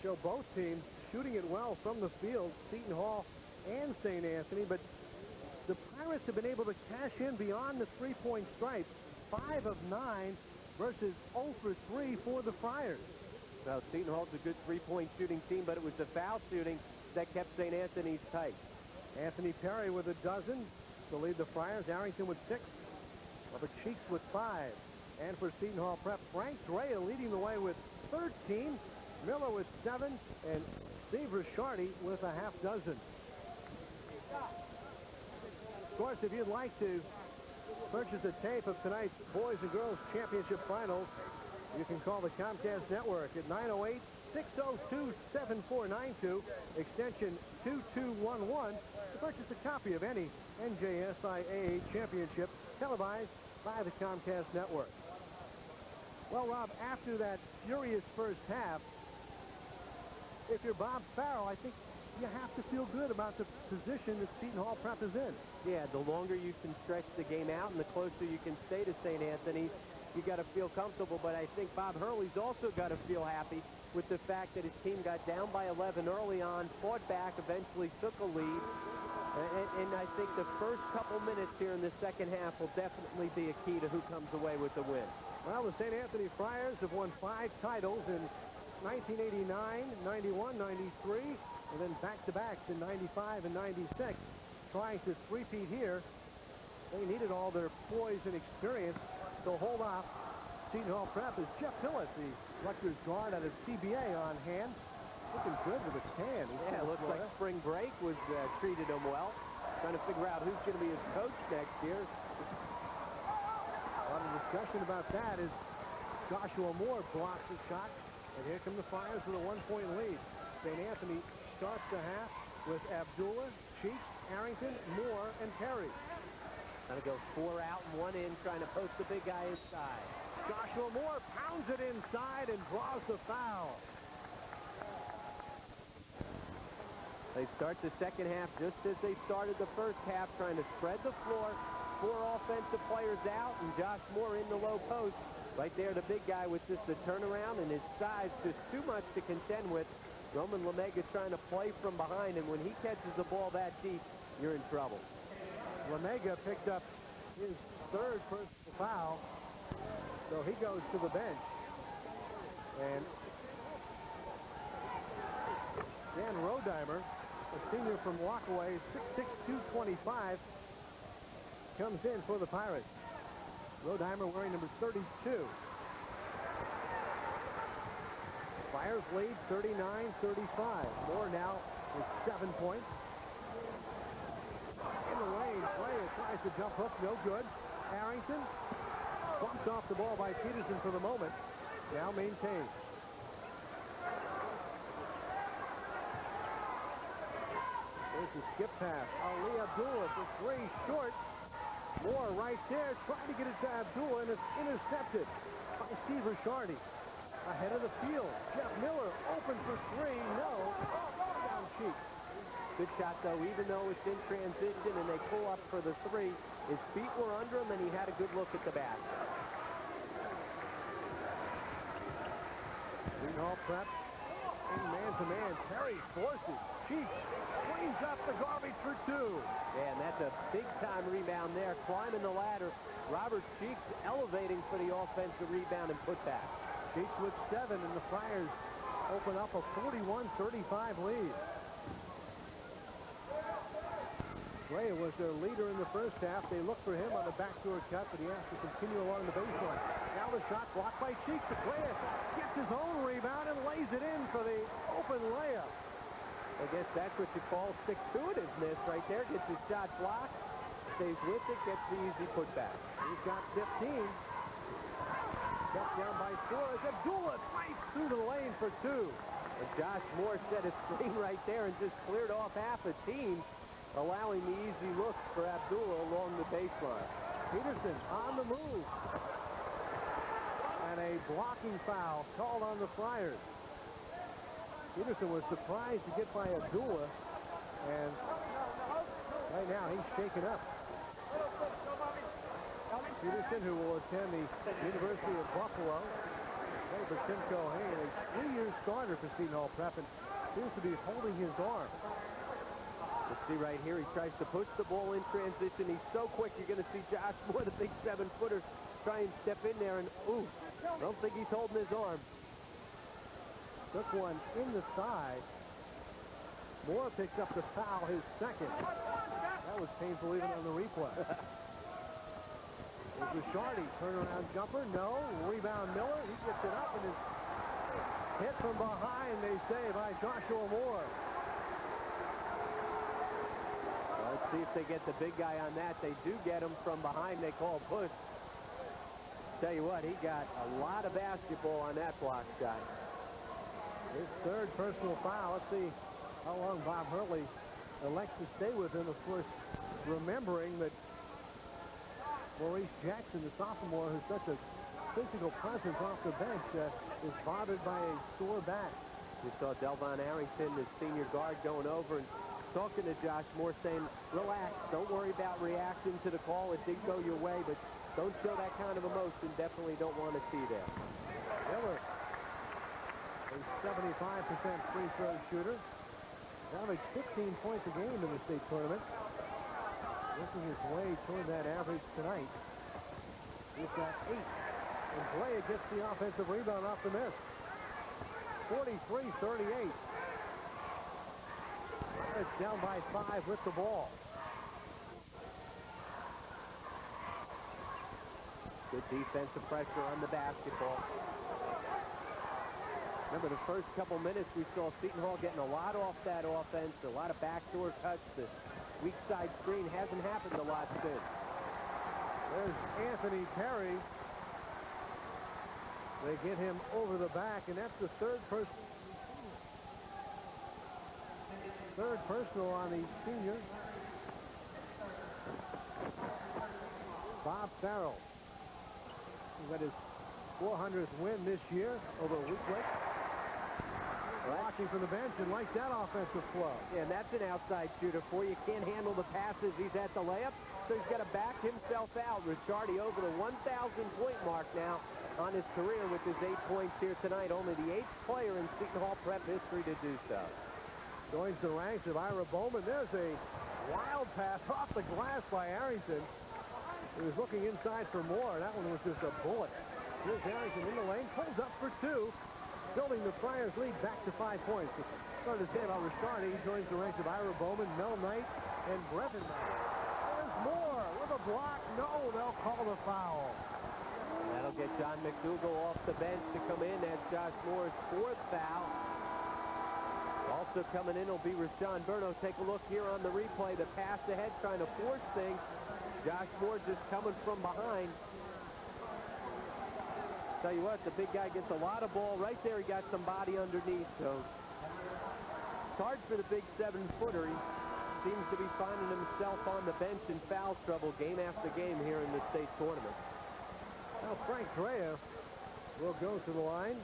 show both teams shooting it well from the field, Seton Hall and St. Anthony, but the Pirates have been able to cash in beyond the three-point stripe. 5 of 9 versus 0 for 3 for the Friars. Now, Seton Hall's a good three-point shooting team, but it was the foul shooting that kept St. Anthony's tight. Anthony Perry with a dozen to lead the Friars. Arrington with 6. Robert Cheeks with 5. And for Seton Hall Prep, Frank Drea leading the way with 13. Miller with 7. And Steve Rishardi with a half dozen. Of course, if you'd like to purchase a tape of tonight's Boys and Girls Championship Finals, you can call the Comcast Network at 908-602-7492, extension 2211, to purchase a copy of any NJSIAA Championship televised by the Comcast Network. Well, Rob, after that furious first half, if you're Bob Farrell, I think you have to feel good about the position that Seton Hall Prep is in. Yeah, the longer you can stretch the game out and the closer you can stay to St. Anthony, you got to feel comfortable. But I think Bob Hurley's also got to feel happy with the fact that his team got down by 11 early on, fought back, eventually took a lead. And I think the first couple minutes here in the second half will definitely be a key to who comes away with the win. Well, the St. Anthony Friars have won 5 titles in 1989, 91, 93, and then back-to-backs in 95 and 96. Trying to three-peat here. They needed all their poise and experience to hold off Seton Hall Prep as Jeff Pillett, the Rutgers guard out of CBA, on hand. Looking good with a tan. Yeah, it looks like spring break was treated him well. Trying to figure out who's going to be his coach next year. A lot of discussion about that as Joshua Moore blocks the shot. And here come the Friars with a 1-point lead. St. Anthony starts the half with Abdullah, Cheeks, Arrington, Moore, and Perry. Trying to go 4 out and 1 in, trying to post the big guy inside. Joshua Moore pounds it inside and draws the foul. They start the second half just as they started the first half, trying to spread the floor. 4 offensive players out, and Josh Moore in the low post. Right there, the big guy with just the turnaround, and his size just too much to contend with. Roman Lemega trying to play from behind, and when he catches the ball that deep, you're in trouble. Lemega picked up his 3rd personal foul, so he goes to the bench. And Dan Rodheimer, a senior from Walkaway, 6'6", 225, comes in for the Pirates. Rodheimer wearing number 32. Friars lead 39-35. Moore now with 7 points. In the lane, Player tries to jump hook, no good. Arrington bumps off the ball by Peterson for the moment. Now maintains. There's the skip pass. Ali Abdullah for 3, short. Moore right there, trying to get it to Abdullah, and it's intercepted by Steve Rishardi. Ahead of the field, Jeff Miller open for 3, no. Down Cheeks. Good shot, though, even though it's in transition and they pull up for the 3. His feet were under him, and he had a good look at the basket. Seton Hall Prep in man-to-man. Perry forces. Cheeks cleans up the garbage for 2. Yeah, and that's a big-time rebound there, climbing the ladder. Robert Cheeks elevating for the offensive rebound and putback. Cheeks with 7, and the Friars open up a 41-35 lead. Gray was their leader in the first half. They look for him on the backdoor cut, but he has to continue along the baseline. Now the shot blocked by Cheeks. Gray gets his own rebound and lays it in for the open layup. I guess that's what you call stick-to-itiveness right there. Gets his shot blocked, stays with it, gets the easy putback. He's got 15. Cut down by Suarez. Abdullah right through the lane for 2. And Josh Moore set a screen right there and just cleared off half a team, allowing the easy looks for Abdullah along the baseline. Peterson on the move. And a blocking foul called on the Friars. Peterson was surprised to get by Abdullah, and right now he's shaken up. Peterson, who will attend the University of Buffalo, played for Tim Cohane, a 3-year starter for Seton Hall Prep, and seems to be holding his arm. Let's see right here, he tries to push the ball in transition. He's so quick, you're going to see Josh Moore, the big 7-footer, try and step in there, and ooh, I don't think he's holding his arm. Took one in the side. Moore picks up the foul, his second. That was painful even on the replay. There's Ricciardi, turnaround jumper, no. Rebound Miller, he gets it up and is hit from behind, they say, by Joshua Moore. Well, let's see if they get the big guy on that. They do get him from behind. They call push. Tell you what, he got a lot of basketball on that block shot. His third personal foul. Let's see how long Bob Hurley elects to stay with him. Of course, remembering that Maurice Jackson, the sophomore, who's such a physical presence off the bench, is bothered by a sore back. You saw Delvon Arrington, the senior guard, going over and talking to Josh Moore, saying, relax, don't worry about reacting to the call. It did go your way, but don't show that kind of emotion. Definitely don't want to see that. Miller, a 75% free throw shooter, averaged 15 points a game in the state tournament. Working his way toward that average tonight. He's got 8. And Brea gets the offensive rebound off the miss. 43-38. It's down by 5 with the ball. Good defensive pressure on the basketball. Remember, the first couple minutes, we saw Seton Hall getting a lot off that offense, a lot of backdoor cuts. The weak side screen hasn't happened a lot since. There's Anthony Perry. They get him over the back, and that's the third personal on the senior. Bob Farrell. He got his 400th win this year over Wheatwick. Watching from the bench and like that offensive flow. Yeah, and that's an outside shooter for you. Can't handle the passes. He's at the layup, so he's got to back himself out. Ricciardi over the 1,000-point mark now on his career with his 8 points here tonight. Only the 8th player in Seton Hall prep history to do so. Joins the ranks of Ira Bowman. There's a wild pass off the glass by Arrington. He was looking inside for more. That one was just a bullet. Here's Arrington in the lane, pulls up for 2. Building the Friars lead back to 5 points. Started to say about Ricciardi. He joins the ranks of Ira Bowman, Mel Knight, and Brevin Knight. There's Moore with a block. No, they'll call the foul. That'll get John McDougal off the bench to come in. That's Josh Moore's 4th foul. Also coming in will be Rashawn Burno. Take a look here on the replay. The pass ahead trying to force things. Josh Moore just coming from behind. Tell you what, the big guy gets a lot of ball. Right there, he got some body underneath. So it's hard for the big 7-footer. He seems to be finding himself on the bench in foul trouble game after game here in the state tournament. Now Frank Drea will go to the line.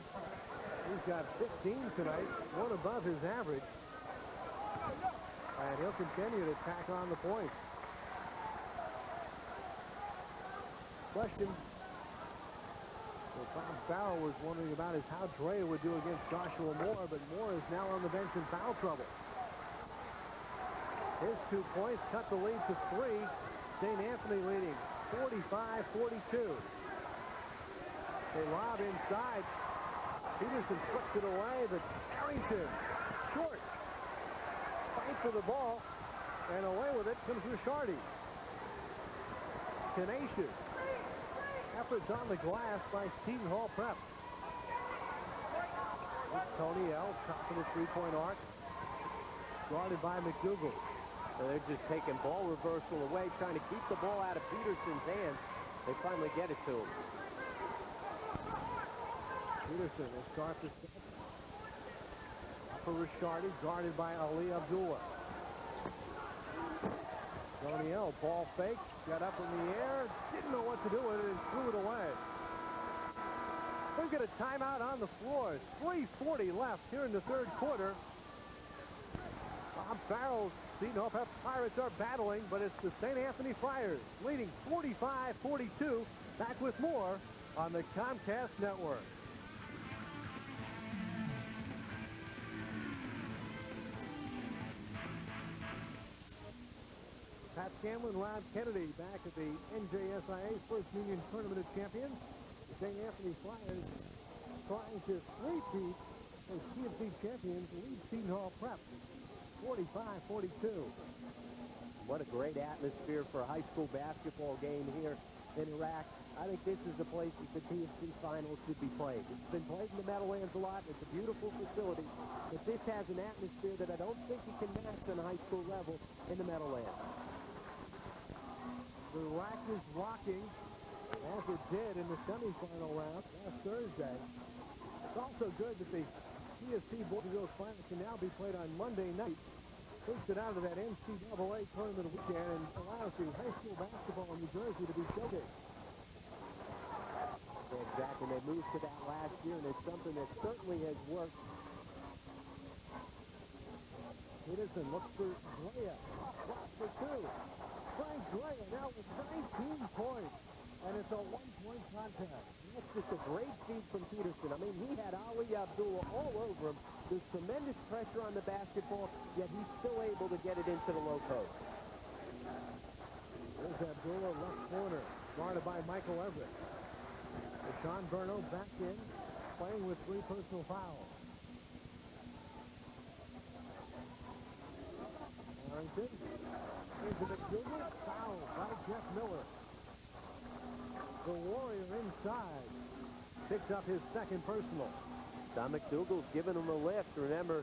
He's got 15 tonight, one above his average. And he'll continue to tack on the points. Question. Well, Bob Farrell was wondering about is how Drea would do against Joshua Moore, but Moore is now on the bench in foul trouble. His 2 points cut the lead to 3. St. Anthony leading 45-42. They lob inside. Peterson flips it away, but Arrington, short. Fight for the ball, and away with it comes Ricciardi. Tenacious. Efforts on the glass by Seton Hall Prep. It's Tony L. top of the 3-point arc. Guarded by McDougal. So they're just taking ball reversal away, trying to keep the ball out of Peterson's hands. They finally get it to him. Peterson will start the set. Up for Ricciardi, guarded by Ali Abdullah. Tony L. ball fake. Got up in the air, didn't know what to do with it, and threw it away. We've got a timeout on the floor. 3:40 left here in the third quarter. Bob Farrell's Seton Hall Prep Pirates are battling, but it's the St. Anthony Friars leading 45-42. Back with more on the Comcast Network. Pat Scanlon, Ron Kennedy back at the NJSIAA First Union Tournament of Champions. The St. Anthony Flyers trying to three-peat as TNC champions lead Seton Hall Prep. 45-42. What a great atmosphere for a high school basketball game here in Iraq. I think this is the place that the TFC finals should be played. It's been played in the Meadowlands a lot. It's a beautiful facility. But this has an atmosphere that I don't think you can match on a high school level in the Meadowlands. The Iraq is rocking as it did in the semifinal round last Thursday. It's also good that the TFC Boys and Girls Finals can now be played on Monday night. Takes it out of that NJSIAA Tournament of weekend and allows the high school basketball in New Jersey to be showcased. Exactly. They moved to that last year, and it's something that certainly has worked. Peterson looks for Drea. Blocks for two. Frank Drea now with 19 points. And it's a one-point contest. That's just a great feed from Peterson. I mean, he had Ali Abdullah all over him. There's tremendous pressure on the basketball, yet he's still able to get it into the low post. There's Abdullah, left corner, guarded by Michael Everett. Sean Berno back in, playing with 3 personal fouls. Harrington into the Google, foul by Jeff Miller. The Warrior inside picks up his second personal. Don McDougal's giving him a lift. Remember,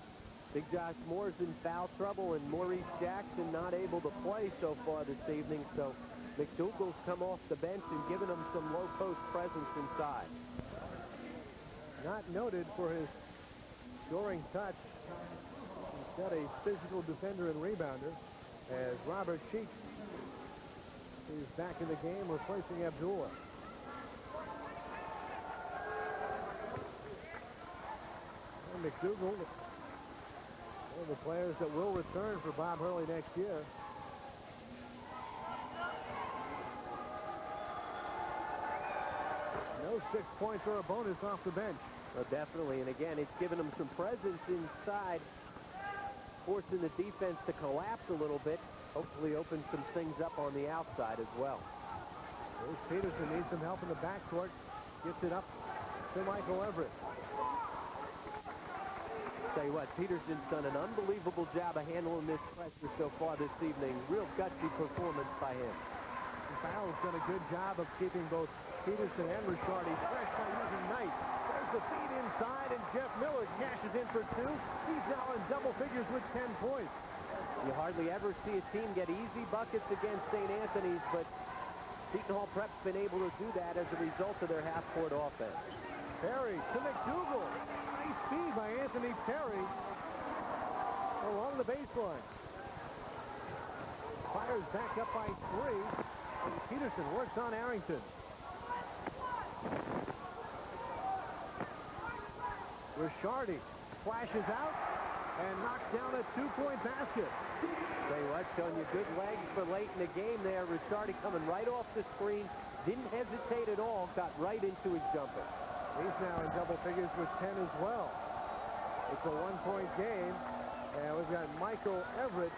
Big Josh Moore's in foul trouble, and Maurice Jackson not able to play so far this evening. So McDougal's come off the bench and given him some low post presence inside. Not noted for his scoring touch. Instead, a physical defender and rebounder as Robert Cheek is back in the game, replacing Abdullah. And McDougal, one of the players that will return for Bob Hurley next year. No 6 points or a bonus off the bench. Well, definitely, and again, it's given him some presence inside, forcing the defense to collapse a little bit. Hopefully open some things up on the outside as well. Bruce Peterson needs some help in the backcourt. Gets it up to Michael Everett. Tell you what, Peterson's done an unbelievable job of handling this pressure so far this evening. Real gutsy performance by him. Fowler's done a good job of keeping both Peterson and Ricciardi fresh by using Knight. There's the feed inside, and Jeff Miller cashes in for 2. He's now in double figures with 10 points. You hardly ever see a team get easy buckets against St. Anthony's, but Seton Hall Prep's been able to do that as a result of their half-court offense. Perry to McDougal. Nice feed by Anthony Perry along the baseline. Fires back up by 3. And Peterson works on Arrington. Ricciardi flashes out and knocks down a 2-point basket. Tell you what, showing you good legs for late in the game there. Ricciardi coming right off the screen. Didn't hesitate at all. Got right into his jumper. He's now in double figures with 10 as well. It's a 1-point game. And we've got Michael Everett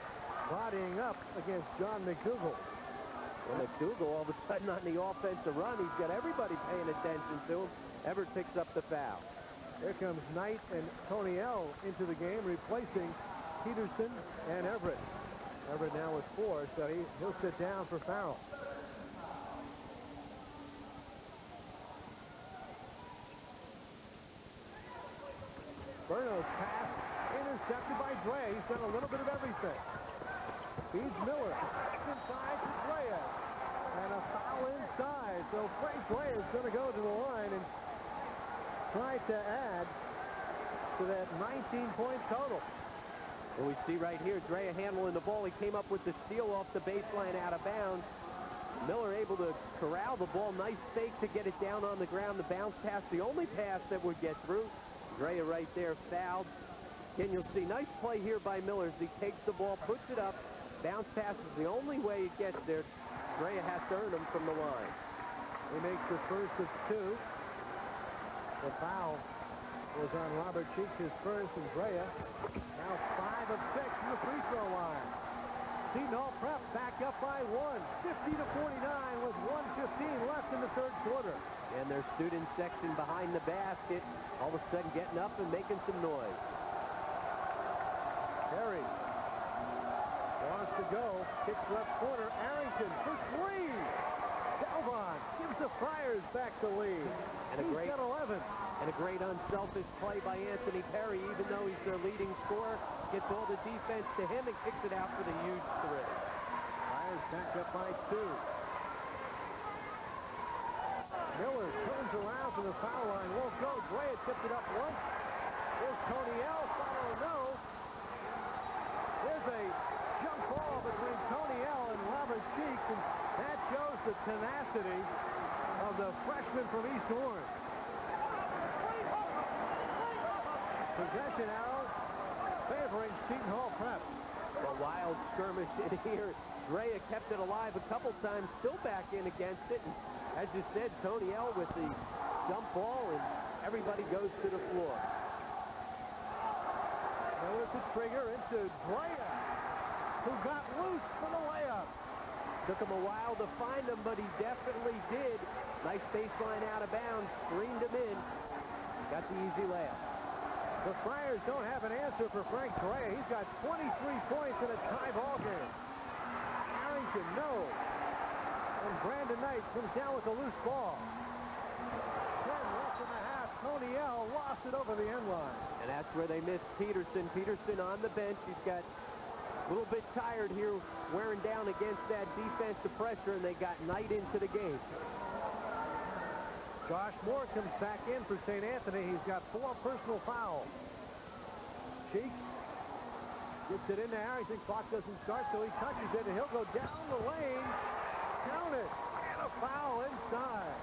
bodying up against John McDougal. Well, McDougal all of a sudden on the offensive run. He's got everybody paying attention to him. Everett picks up the foul. Here comes Knight and Tony L into the game, replacing Peterson and Everett. Everett now with 4, so he'll sit down for foul. Berno's pass intercepted by Dre. He's done a little bit of everything. Feeds Miller. Inside to Drea. And a foul inside. So Frank Drea is going to go to the line and try to add to that 19-point total. And we see right here, Drea handling the ball. He came up with the steal off the baseline out of bounds. Miller able to corral the ball. Nice fake to get it down on the ground. The bounce pass, the only pass that would get through. Drea right there fouled. Again, you'll see nice play here by Miller as he takes the ball, puts it up. Bounce pass is the only way it gets there. Drea has to earn him from the line. He makes the first of 2. The foul was on Robert Cheeks, his first, and Drea now 5 of 6 from the free throw line. Seton Hall Prep back up by 1, 50-49 with 1:15 left in the third quarter. And their student section behind the basket, all of a sudden getting up and making some noise. Perry to go. Kicks left corner. Arrington for three. Delvon gives the Friars back the lead. And He's got 11. And a great unselfish play by Anthony Perry, even though he's their leading scorer. Gets all the defense to him and kicks it out for the huge three. Friars back up by 2. Miller turns around to the foul line. Won't go. Brea tipped it up once. Here's Tony L. Follow no. There's a jump ball between Tony L. and Robert Cheeks, and that shows the tenacity of the freshman from East Orange. Possession arrow favoring Seton Hall Prep. A wild skirmish in here. Drea kept it alive a couple times, still back in against it. And as you said, Tony L. with the jump ball, and everybody goes to the floor. Now with the trigger into Drea, who got loose for the layup. Took him a while to find him, but he definitely did. Nice baseline out of bounds, screened him in. Got the easy layup. The Friars don't have an answer for Frank Drea. He's got 23 points in a tie ball game. Arrington, no. And Brandon Knight comes down with a loose ball. 10 left in the half. Tony L. lost it over the end line. And that's where they missed Peterson. Peterson on the bench. He's got a little bit tired here, wearing down against that defensive pressure, and they got Knight into the game. Josh Moore comes back in for St. Anthony. He's got 4 personal fouls. Cheeks gets it into Harrington. Clock doesn't start, so he touches it, and he'll go down the lane. Count it. And a foul inside.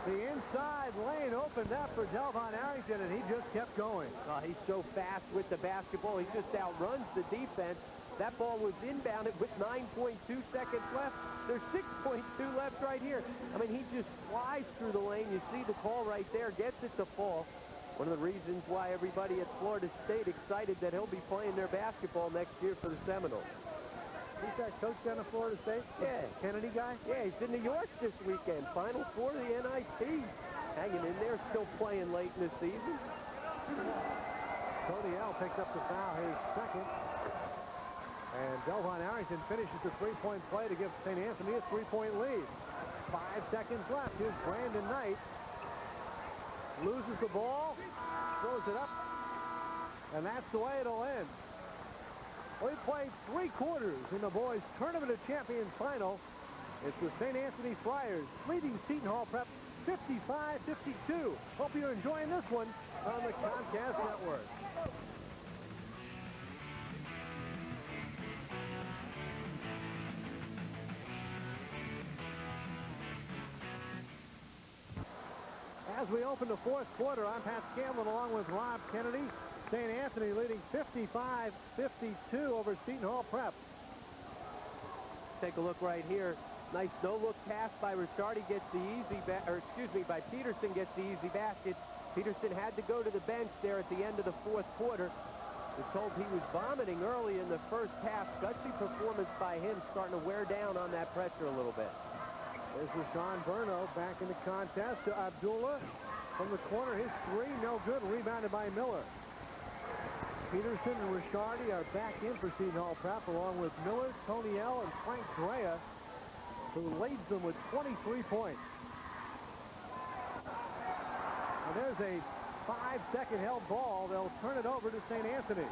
The inside lane opened up for Delvon Arrington, and he just kept going. Oh, he's so fast with the basketball. He just outruns the defense. That ball was inbounded with 9.2 seconds left. There's 6.2 left right here. I mean, he just flies through the lane. You see the call right there. Gets it to fall. One of the reasons why everybody at Florida State excited that he'll be playing their basketball next year for the Seminoles. He's that coach down at Florida State? Yeah. Kennedy guy? Yeah, he's in New York this weekend. Final 4 of the NIT. Hanging in there, still playing late in the season. Tony L. picks up the foul. He's second. And Delvon Arrington finishes the three-point play to give St. Anthony a 3-point lead. 5 seconds left. Here's Brandon Knight. Loses the ball. Throws it up. And that's the way it'll end. We played 3 quarters in the boys' Tournament of Champions final. It's the St. Anthony Friars leading Seton Hall Prep 55-52. Hope you're enjoying this one on the Comcast Network. As we open the 4th quarter, I'm Pat Scanlon along with Rob Kennedy. St. Anthony leading 55-52 over Seton Hall Prep. Take a look right here. Nice no-look pass by Ricciardi, gets the easy by Peterson gets the easy basket. Peterson had to go to the bench there at the end of the 4th quarter. We're told he was vomiting early in the first half. Gutsy performance by him, starting to wear down on that pressure a little bit. There's Rashawn Burno back in the contest to Abdullah from the corner. His 3, no good, rebounded by Miller. Peterson and Ricciardi are back in for Seton Hall Prep, along with Miller, Tony L., and Frank Drea, who leads them with 23 points. And there's a 5-second held ball. They'll turn it over to St. Anthony.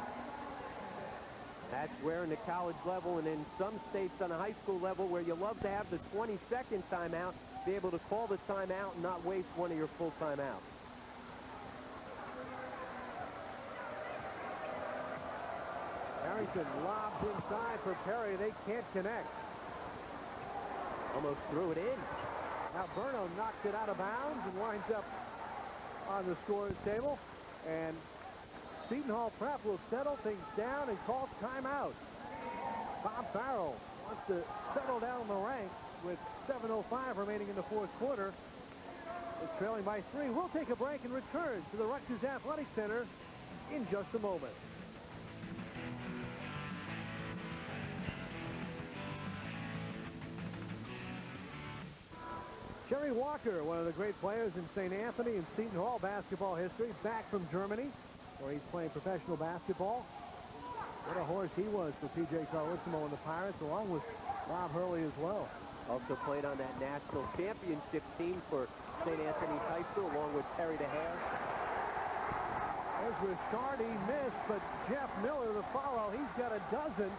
That's where in the college level and in some states on a high school level where you love to have the 20-second timeout, be able to call the timeout and not waste one of your full timeouts. Harrington lobs inside for Perry. They can't connect. Almost threw it in. Now Burno knocks it out of bounds and winds up on the scorer's table. And Seton Hall Prep will settle things down and call timeout. Bob Farrell wants to settle down the ranks with 7:05 remaining in the 4th quarter. It's trailing by 3. We'll take a break and return to the Rutgers Athletic Center in just a moment. Jerry Walker, one of the great players in St. Anthony and Seton Hall basketball history, back from Germany, where he's playing professional basketball. What a horse he was for P.J. Carlissimo and the Pirates, along with Bob Hurley as well. Also played on that national championship team for St. Anthony's High School, along with Terry DeHare. There's Richard, he missed, but Jeff Miller to follow. He's got a dozen,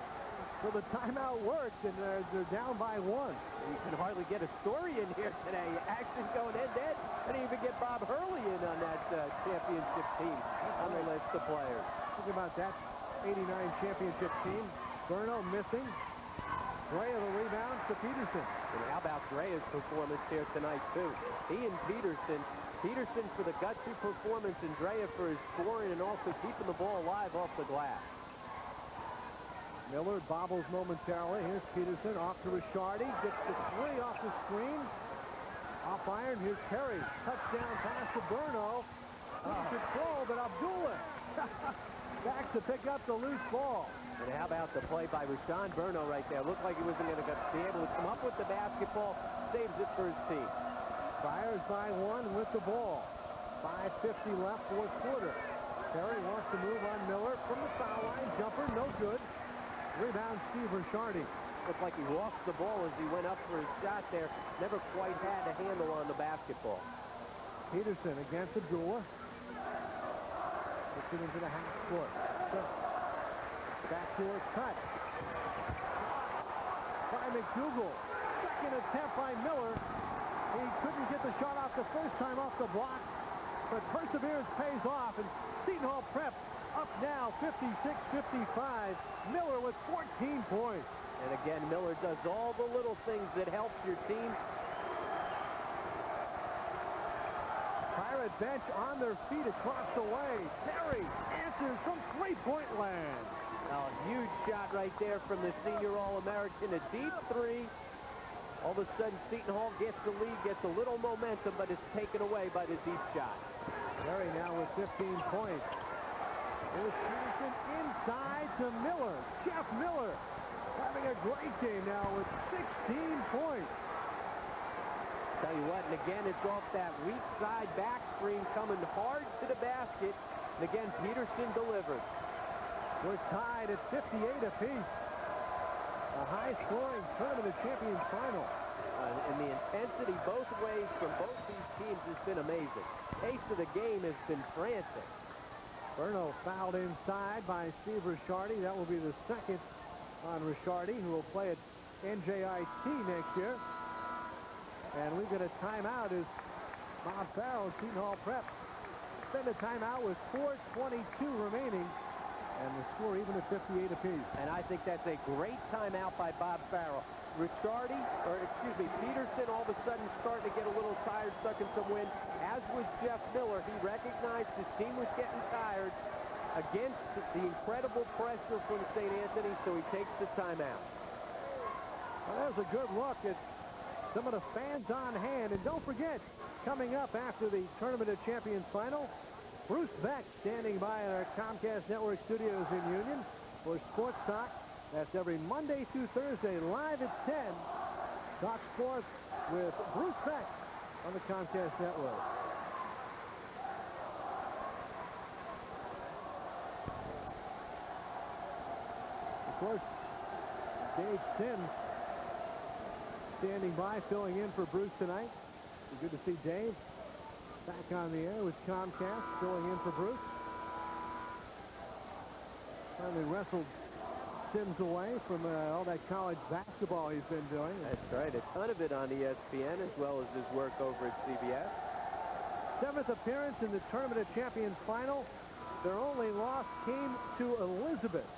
so the timeout worked, and they're down by one. You can hardly get a story in here today. Action going head-to-head. I didn't even get Bob Hurley in on that championship team on the list of players. Think about that 89 championship team. Burno missing. Gray of the rebound to Peterson. And how about Gray's performance here tonight, too? He and Peterson. Peterson for the gutsy performance, and Drea for his scoring and also keeping the ball alive off the glass. Miller bobbles momentarily. Here's Peterson off to Richardi. Gets the three off the screen. Off iron. Here's Terry. Touchdown pass to Burno. Control, but Abdullah back to pick up the loose ball. And how about the play by Rashawn Burno right there? Looked like he wasn't going to be able to come up with the basketball. Saves it for his team. Fires by one with the ball. 5:50 left, fourth quarter. Terry wants to move on Miller from the foul line. Jumper, no good. Rebound, Steve Richardi. Looked like he lost the ball as he went up for his shot there. Never quite had a handle on the basketball. Peterson against Abdullah. Puts it into the half court. Backdoor cut. By McDougal. Second attempt by Miller. He couldn't get the shot off the first time off the block, but perseverance pays off, and Seton Hall Prep up now 56-55. Miller with 14 points. And again, Miller does all the little things that help your team. Pirate bench on their feet across the way. Terry answers from three-point land. Oh, huge shot right there from the senior All-American. A deep three. All of a sudden, Seton Hall gets the lead, gets a little momentum, but it's taken away by the deep shot. Terry now with 15 points. Here's Peterson inside to Miller. Jeff Miller having a great game now with 16 points. Tell you what, and again, it's off that weak side back screen coming hard to the basket. And again, Peterson delivers. We're tied at 58 apiece. A high-scoring Tournament of Champions final. And the intensity both ways from both these teams has been amazing. Pace of the game has been frantic. Burno fouled inside by Steve Richardi. That will be the second on Richardi, who will play at NJIT next year. And we've got a timeout as Bob Farrell, Seton Hall Prep, spend a timeout with 4:22 remaining. And the score even at 58 apiece. And I think that's a great timeout by Bob Farrell. Peterson all of a sudden starting to get a little tired, sucking some wind. As was Jeff Miller, he recognized his team was getting tired against the incredible pressure from St. Anthony, so he takes the timeout. Well, that was a good look at some of the fans on hand. And don't forget, coming up after the Tournament of Champions final, Bruce Beck standing by in our Comcast Network studios in Union for Sports Talk. That's every Monday through Thursday, live at 10. Talk Sports with Bruce Beck on the Comcast Network. Of course, Dave Sims standing by, filling in for Bruce tonight. Good to see Dave back on the air with Comcast, filling in for Bruce. Finally wrestled Sims away from all that college basketball he's been doing. That's right, a ton of it on ESPN, as well as his work over at CBS. 7th appearance in the Tournament of Champions final. Their only loss came to Elizabeth.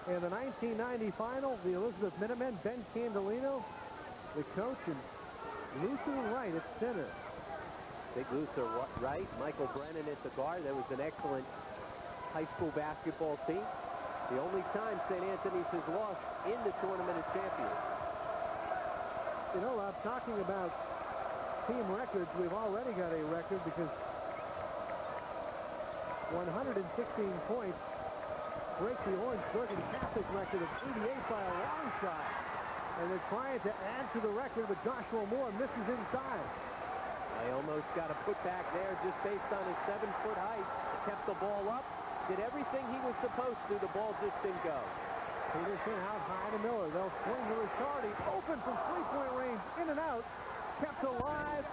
In the 1990 final, the Elizabeth Minutemen, Ben Candelino, the coach, and Luther Wright at center. Big Luther Wright, Michael Brennan at the guard. That was an excellent high school basketball team. The only time St. Anthony's has lost in the Tournament of Champions. You know, Rob, talking about team records, we've already got a record because 116 points break the Orangeburg and Catholic record of 88 by a long shot. And they're trying to add to the record, but Joshua Moore misses inside. I almost got a putback there just based on his 7-foot height. Kept the ball up. Did everything he was supposed to. The ball just didn't go. Peterson out high to Miller. They'll swing to Ricciardi. Open from three-point range. In and out. Kept alive.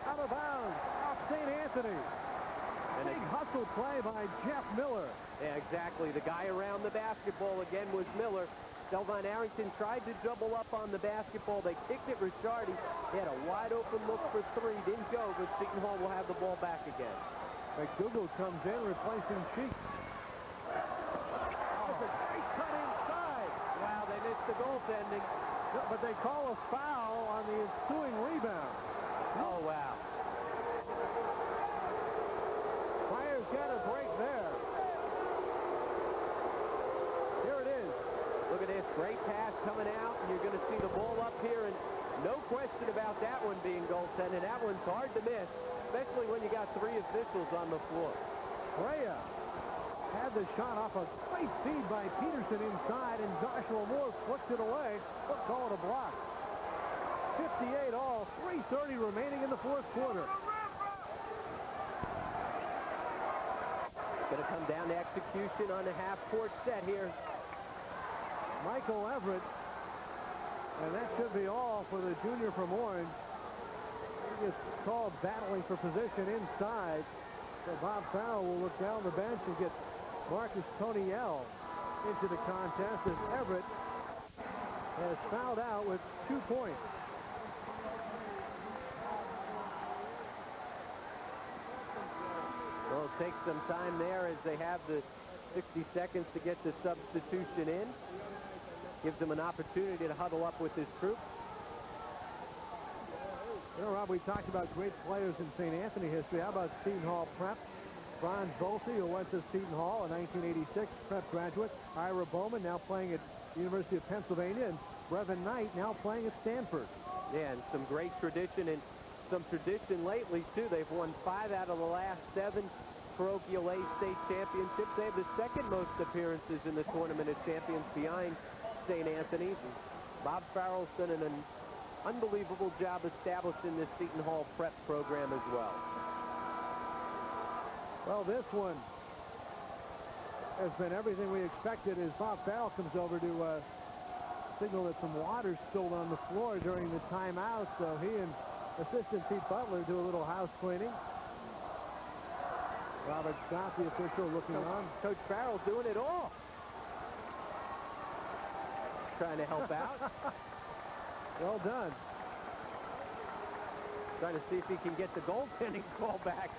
Out of bounds. Off St. Anthony. Big hustle play by Jeff Miller. Yeah, exactly. The guy around the basketball again was Miller. Delvon Arrington tried to double up on the basketball. They kicked it. Ricciardi. He had a wide-open look for three. Didn't go, but Seton Hall will have the ball back again. McDougal comes in, replacing Cheek. That's a great cut inside. Wow, they missed the goaltending. But they call a foul on the ensuing rebound. Oh, wow. Flyers get a break there. Here it is. Look at this. Great pass coming out, and you're going to see the ball up here, and no question about that one being goaltended. That one's hard to miss, especially when you got three officials on the floor. Freya had the shot off a great feed by Peterson inside, and Joshua Moore flicked it away. But call it a block. 58 all, 3:30 remaining in the fourth quarter. Going to come down to execution on the half-court set here. Michael Everett, and that should be all for the junior from Orange. He gets called battling for position inside. So Bob Farrell will look down the bench and get Marcus Toniel into the contest as Everett has fouled out with 2 points. Well, it takes some time there as they have the 60 seconds to get the substitution in. Gives them an opportunity to huddle up with his troops. You know, Rob, we talked about great players in St. Anthony history. How about Seton Hall Prep? Franz Volpe, who went to Seton Hall in 1986, Prep graduate. Ira Bowman, now playing at the University of Pennsylvania. And Brevin Knight, now playing at Stanford. Yeah, and some great tradition, and some tradition lately, too. They've won 5 out of the last 7 parochial A state championships. They have the second most appearances in the Tournament of Champions behind St. Anthony's. And Bob Farrell's done an unbelievable job establishing this Seton Hall prep program as well. Well, this one has been everything we expected as Bob Farrell comes over to signal that some water spilled on the floor during the timeout. So he and assistant Pete Butler do a little house cleaning. Robert Scott, the official, looking on. Coach Farrell's doing it all. Trying to help out. Well done. Trying to see if he can get the goaltending call back.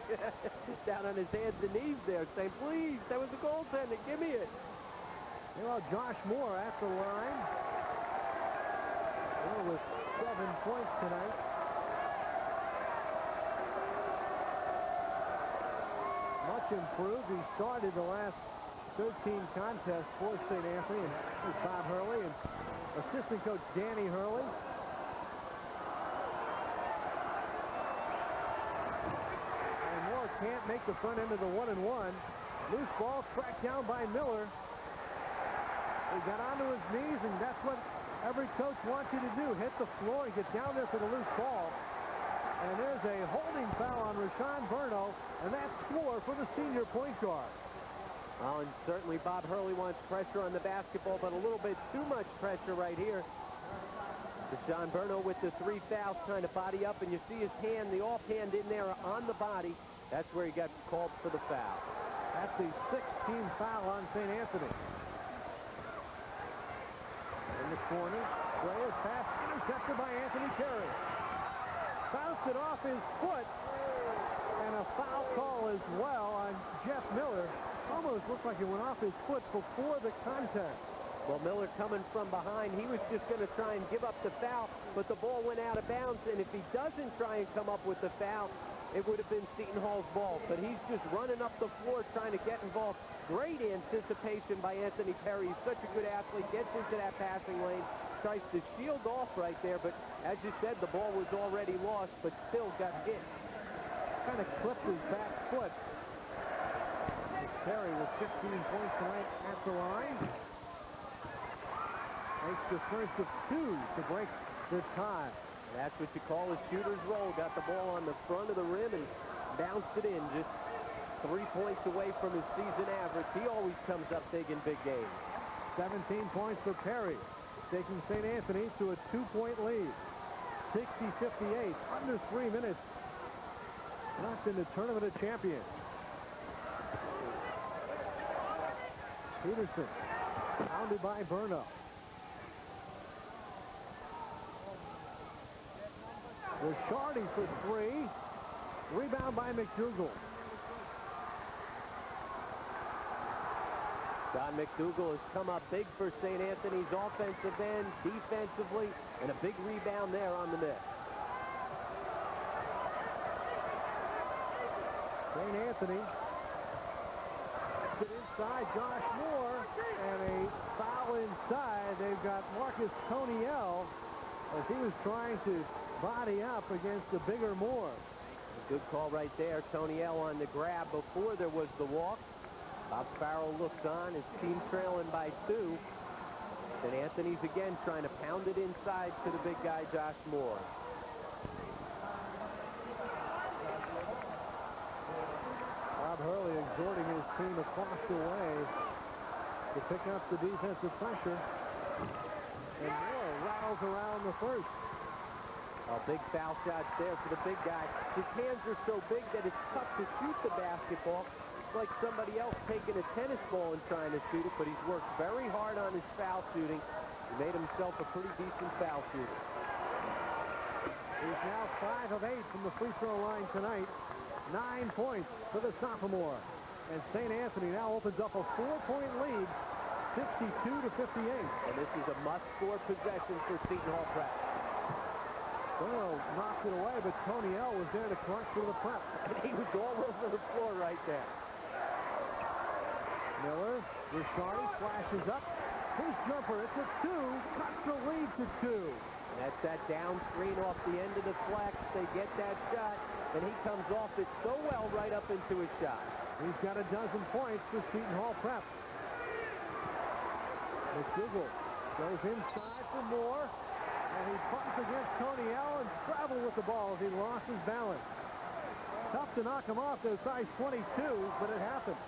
Down on his hands and knees there, saying, please, that was the goaltending, give me it. Well, Josh Moore at the line. Moore with 7 points tonight. Much improved. He started the last 13 contests for St. Anthony, and Bob Hurley and assistant coach Danny Hurley. And Moore can't make the front end of the 1-and-1. Loose ball tracked down by Miller. He got onto his knees, and that's what every coach wants you to do. Hit the floor and get down there for the loose ball. And there's a holding foul on Rashawn Burno, and that's 4 for the senior point guard. Well, and certainly Bob Hurley wants pressure on the basketball, but a little bit too much pressure right here. Rashawn Burno with the 3 fouls trying to body up, and you see his hand, the offhand in there on the body. That's where he got called for the foul. That's the 16th foul on St. Anthony. In the corner, Freya's pass intercepted by Anthony Terry. Bounced it off his foot, and a foul call as well on Jeff Miller. Almost looked like it went off his foot before the contact. Well, Miller coming from behind, he was just going to try and give up the foul, but the ball went out of bounds, and if he doesn't try and come up with the foul, it would have been Seton Hall's ball. But he's just running up the floor trying to get involved. Great anticipation by Anthony Perry. He's such a good athlete, gets into that passing lane, tries to shield off right there, but as you said, the ball was already lost, but still got hit. Kind of clipped his back foot. Perry with 15 points tonight at the line. Makes the first of 2 to break the tie. That's what you call a shooter's roll. Got the ball on the front of the rim and bounced it in. Just 3 points away from his season average. He always comes up big in big games. 17 points for Perry, taking St. Anthony to a 2-point lead. 60-58, under 3 minutes left in the Tournament of Champions. Peterson, pounded by Burno. Ricciardi for 3. Rebound by McDougal. Don McDougal has come up big for St. Anthony's offensive end, defensively, and a big rebound there on the miss. St. Anthony inside Josh Moore, and a foul inside. They've got Marcus Toniel as he was trying to body up against the bigger Moore. A good call right there. Toniel on the grab before there was the walk. Bob Farrell looks on, his team trailing by 2. St. Anthony's again trying to pound it inside to the big guy, Josh Moore. Bob Hurley exhorting his team across the way to pick up the defensive pressure. And Moore rattles around the first. Oh, big foul shots there for the big guy. His hands are so big that it's tough to shoot the basketball. It's like somebody else taking a tennis ball and trying to shoot it, but he's worked very hard on his foul shooting. He made himself a pretty decent foul shooter. He's now 5 of 8 from the free throw line tonight. 9 points for the sophomore. And St. Anthony now opens up a 4-point lead, 62-58. And this is a must-score possession for Seton Hall Prep. Burrow knocked it away, but Toniel was there to crunch for the Prep. And he was all over the floor right there. Miller, Ricciardi flashes up. His jumper, it's a 2, cuts the lead to 2. And that's that down screen off the end of the flex. They get that shot, and he comes off it so well right up into his shot. He's got a dozen points for Seton Hall Prep. McDougal goes inside for Moore, and he bumps against Toniel and traveled with the ball as he lost his balance. Tough to knock him off to size 22, but it happened.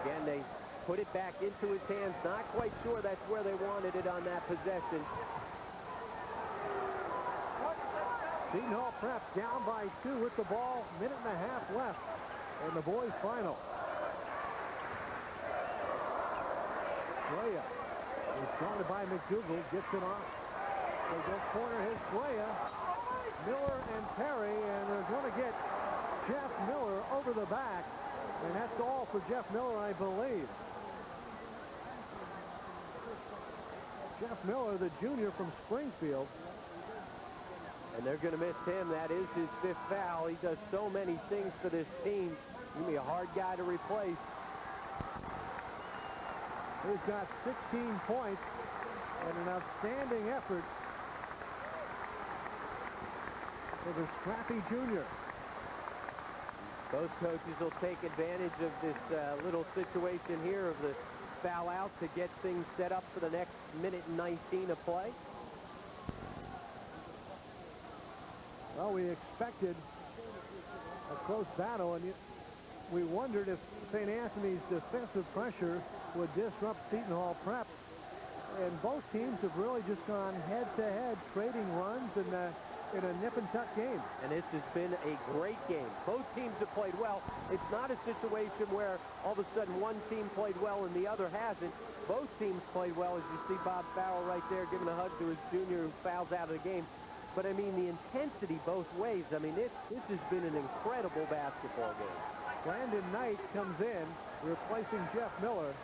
Again, they put it back into his hands. Not quite sure that's where they wanted it on that possession. Seton Hall Prep down by 2 with the ball. Minute and a half left in the boys' final. Drea is guarded by McDougal. Gets it off. They go corner his Drea. Miller and Perry, and they're going to get Jeff Miller over the back. And that's all for Jeff Miller, I believe. Jeff Miller, the junior from Springfield. And they're going to miss him. That is his 5th foul. He does so many things for this team. He's going to be a hard guy to replace. He's got 16 points and an outstanding effort for the scrappy junior. Both coaches will take advantage of this little situation here of the foul out to get things set up for the next minute and 19 of play. Well, we expected a close battle, and we wondered if St. Anthony's defensive pressure would disrupt Seton Hall Prep. And both teams have really just gone head-to-head, trading runs in a nip-and-tuck game. And this has been a great game. Both teams have played well. It's not a situation where all of a sudden one team played well and the other hasn't. Both teams played well, as you see Bob Farrell right there giving a hug to his junior who fouls out of the game. But, I mean, the intensity both ways. I mean, this has been an incredible basketball game. Brandon Knight comes in, replacing Jeff Miller.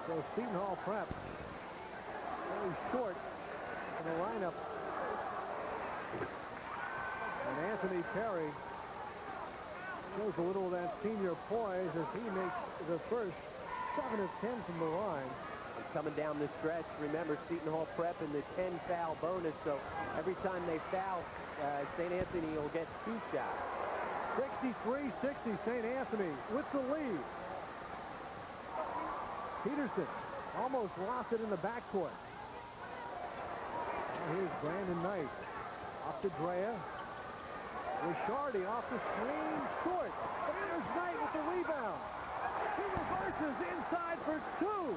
So Seton Hall Prep very short in the lineup. And Anthony Perry shows a little of that senior poise as he makes the first 7 of 10 from the line. And coming down the stretch, remember Seton Hall Prep in the 10 foul bonus, so every time they foul, St. Anthony will get 2 shots. 63-60, St. Anthony with the lead. Peterson almost lost it in the backcourt. Now here's Brandon Knight. Off to Drea. Ricciardi off the screen, short. An Here's Knight with the rebound. He reverses inside for two.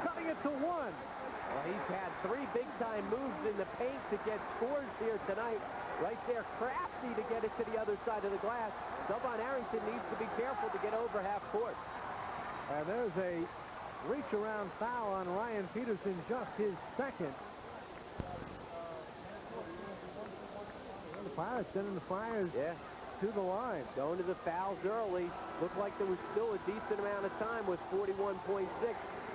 Cutting it to one. Well, he's had 3 big-time moves in the paint to get scores here tonight. Right there, crafty to get it to the other side of the glass. Delvon Arrington needs to be careful to get over half court. And there's a reach-around foul on Ryan Peterson, just his second. And the Pirates sending the Friars to the line. Going to the fouls early. Looked like there was still a decent amount of time with 41.6.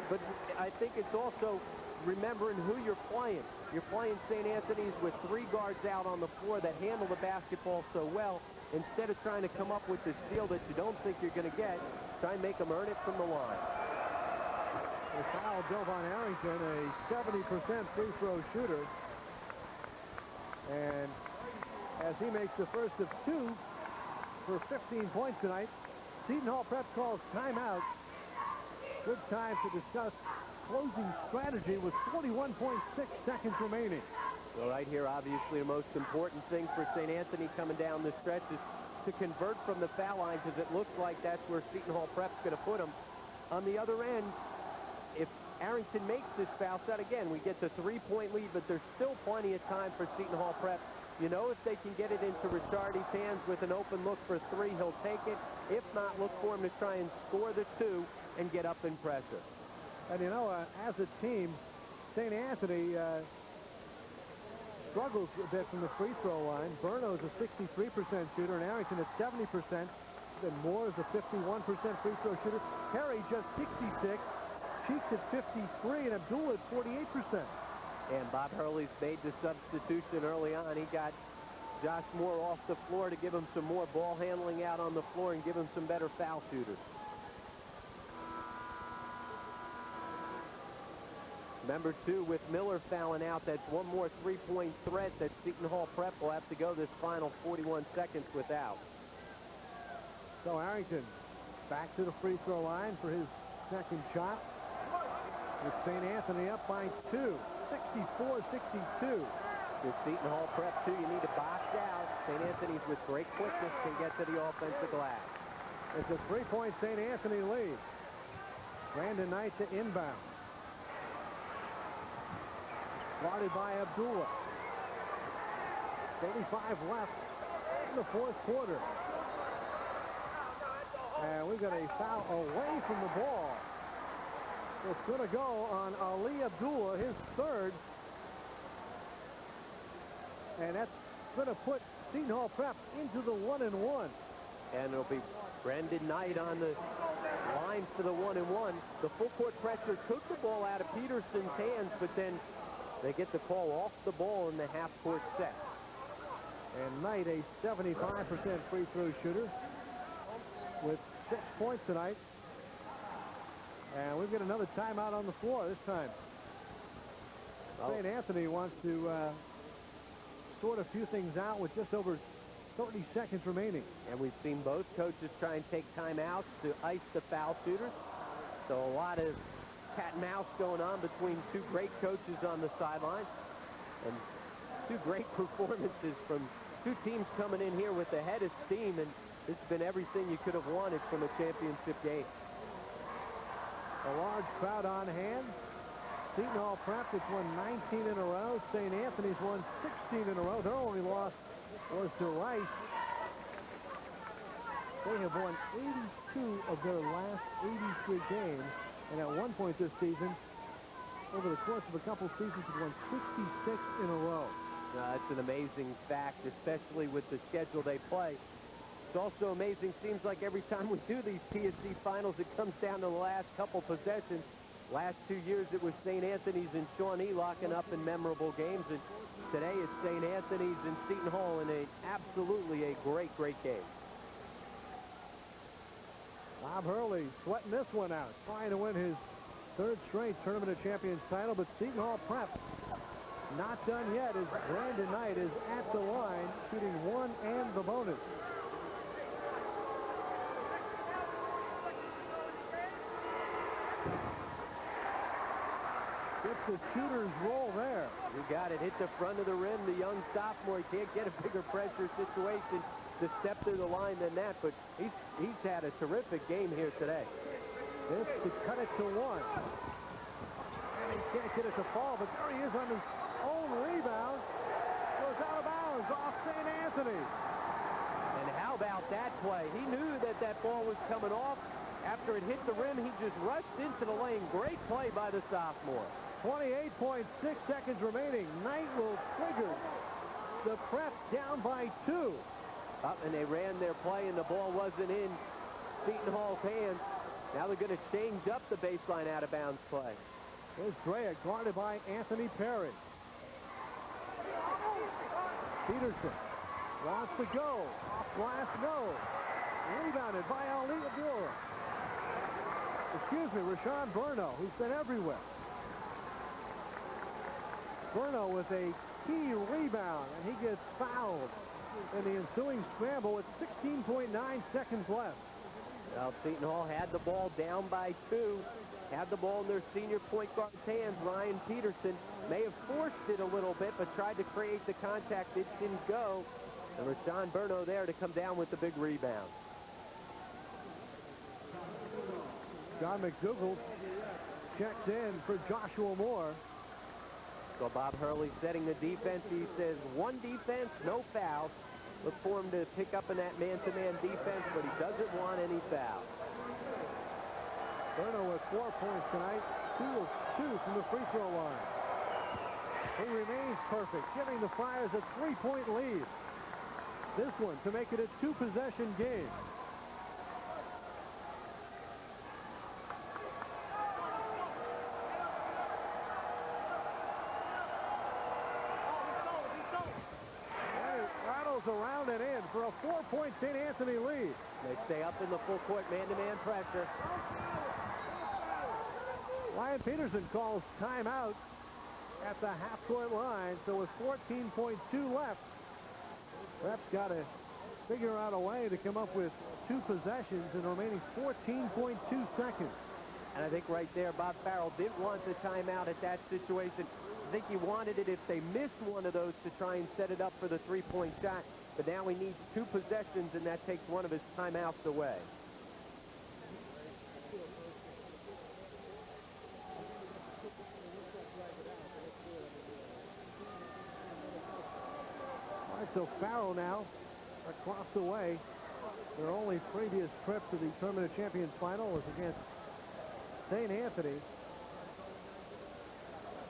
But I think it's also remembering who you're playing. You're playing St. Anthony's with 3 guards out on the floor that handle the basketball so well. Instead of trying to come up with the steal that you don't think you're going to get, try and make them earn it from the line. They fouled Delvon Arrington, a 70% free throw shooter. And as he makes the first of 2 for 15 points tonight, Seton Hall Prep calls timeout. Good time to discuss closing strategy with 41.6 seconds remaining. Well, right here, obviously, the most important thing for St. Anthony coming down the stretch is to convert from the foul line, because it looks like that's where Seton Hall Prep's going to put them. On the other end, if Arrington makes this foul shot, again, we get the 3-point lead, but there's still plenty of time for Seton Hall Prep. You know, if they can get it into Ricciardi's hands with an open look for 3, he'll take it. If not, look for him to try and score the 2 and get up in pressure. And, you know, as a team, St. Anthony struggles a bit from the free throw line. Burno's a 63% shooter, and Arrington at 70%. Then Moore is a 51% free throw shooter. Perry just 66. Cheeks at 53, and Abdullah at 48%. And Bob Hurley's made the substitution early on. He got Josh Moore off the floor to give him some more ball handling out on the floor and give him some better foul shooters. Number 2 with Miller fouling out. That's one more 3-point threat that Seton Hall Prep will have to go this final 41 seconds without. So Arrington back to the free throw line for his second shot. With St. Anthony up by 2, 64-62. With Seton Hall Prep, too, you need to box out. St. Anthony's with great quickness can get to the offensive glass. It's a 3-point St. Anthony lead. Brandon Knight to inbound. Guarded by Abdullah. 35 left in the fourth quarter. And we've got a foul away from the ball. It's going to go on Ali Abdullah, his third. And that's going to put Seton Hall Prep into the 1-and-1. And it'll be Brandon Knight on the line for the 1-and-1. The full court pressure took the ball out of Peterson's hands, but then they get the call off the ball in the half-court set. And Knight, a 75% free throw shooter with 6 points tonight. And we've got another timeout on the floor this time. St. Anthony wants to sort a few things out with just over 30 seconds remaining. And we've seen both coaches try and take timeouts to ice the foul shooters. So a lot of cat and mouse going on between 2 great coaches on the sideline. And 2 great performances from 2 teams coming in here with a head of steam. And it's been everything you could have wanted from a championship game. A large crowd on hand. Seton Hall Prep has won 19 in a row. St. Anthony's won 16 in a row. Their only loss was to Rice. They have won 82 of their last 83 games. And at one point this season, over the course of a couple seasons, have won 66 in a row. That's an amazing fact, especially with the schedule they play. It's also amazing, seems like every time we do these TSC finals, it comes down to the last couple possessions. Last 2 years, it was St. Anthony's and Shawnee locking up in memorable games. And today, it's St. Anthony's and Seton Hall in absolutely a great, great game. Bob Hurley sweating this one out, trying to win his 3rd straight Tournament of Champions title, but Seton Hall Prep not done yet as Brandon Knight is at the line, shooting 1 and the bonus. Gets the shooter's roll there. You got it. Hit the front of the rim. The young sophomore can't get a bigger pressure situation. to step through the line than that, but he's had a terrific game here today. This to cut it to 1. And he can't get it to fall, but there he is on his own rebound. Goes out of bounds off St. Anthony. And how about that play? He knew that that ball was coming off. After it hit the rim, he just rushed into the lane. Great play by the sophomore. 28.6 seconds remaining. Knight will trigger the Prep down by 2. And they ran their play, and the ball wasn't in Seton Hall's hands. Now they're going to change up the baseline out-of-bounds play. There's Drea guarded by Anthony Perry. Peterson wants to go. Off glass, no. Rebounded by Ali Abdullah. Excuse me, Rashawn Burno, who's been everywhere. Burno with a key rebound, and he gets fouled in the ensuing scramble with 16.9 seconds left. Well, Seton Hall had the ball down by 2. Had the ball in their senior point guard's hands. Ryan Peterson may have forced it a little bit, but tried to create the contact. It didn't go. And Rashawn Burno there to come down with the big rebound. John McDougall checks in for Joshua Moore. So Bob Hurley setting the defense. He says 1 defense, no fouls. Look for him to pick up in that man-to-man defense, but he doesn't want any fouls. Burno with 4 points tonight, 2 of 2 from the free throw line. He remains perfect, giving the Friars a 3-point lead. This one to make it a 2-possession game. And it rattles around and in for a 4-point St. Anthony lead. They stay up in the full court man-to-man pressure. Ryan Peterson calls timeout at the half-court line, so with 14.2 left, Prep's got to figure out a way to come up with 2 possessions in the remaining 14.2 seconds. And I think right there, Bob Farrell didn't want the timeout at that situation. I think he wanted it if they missed one of those to try and set it up for the 3-point shot. But now he needs 2 possessions, and that takes one of his timeouts away. All right, so Farrell now across the way. Their only previous trip to the Tournament of Champions final was against St. Anthony.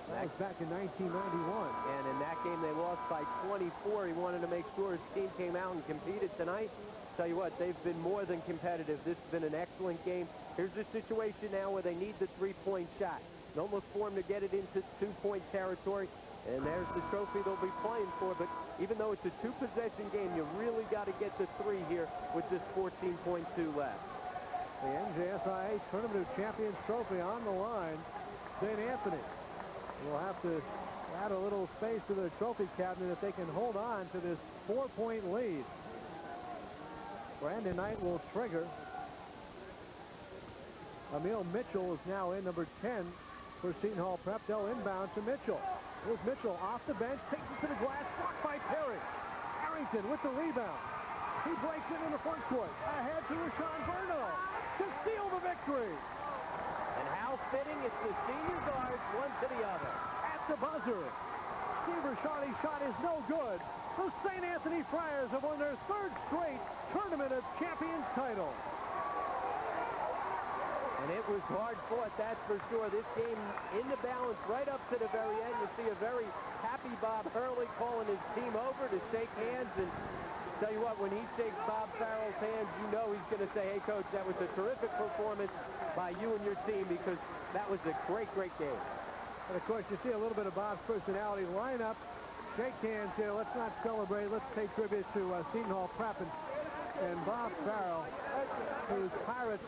That was back in 1991. And in that game, they lost by 24. He wanted to make sure his team came out and competed tonight. Tell you what, they've been more than competitive. This has been an excellent game. Here's a situation now where they need the 3-point shot. Don't look for them to get it into 2-point territory. And there's the trophy they'll be playing for. But even though it's a 2-possession game, you really got to get the 3 here with this 14.2 left. The NJSIAA Tournament of Champions trophy on the line. St. Anthony will have to add a little space to their trophy cabinet if they can hold on to this 4-point lead. Brandon Knight will trigger. Emil Mitchell is now in, number 10 for Seton Hall Prep. They'll inbound to Mitchell. Here's Mitchell off the bench, takes it to the glass, blocked by Perry. Arrington with the rebound. He breaks it in the front court. Ahead to Rashawn Burno to steal the victory. And how fitting, it's the senior guards, one to the other. At the buzzer, Steve Rashadi's shot is no good. The St. Anthony Friars have won their 3rd straight Tournament of Champions title. And it was hard fought, that's for sure. This game in the balance right up to the very end. You see a very happy Bob Hurley calling his team over to shake hands. And tell you what, when he shakes Bob Farrell's hands, you know he's going to say, hey, Coach, that was a terrific performance by you and your team, because that was a great, great game. And, of course, you see a little bit of Bob's personality. Line up, shake hands here. Let's not celebrate. Let's pay tribute to Seton Hall Prep and Bob Farrell, whose Pirates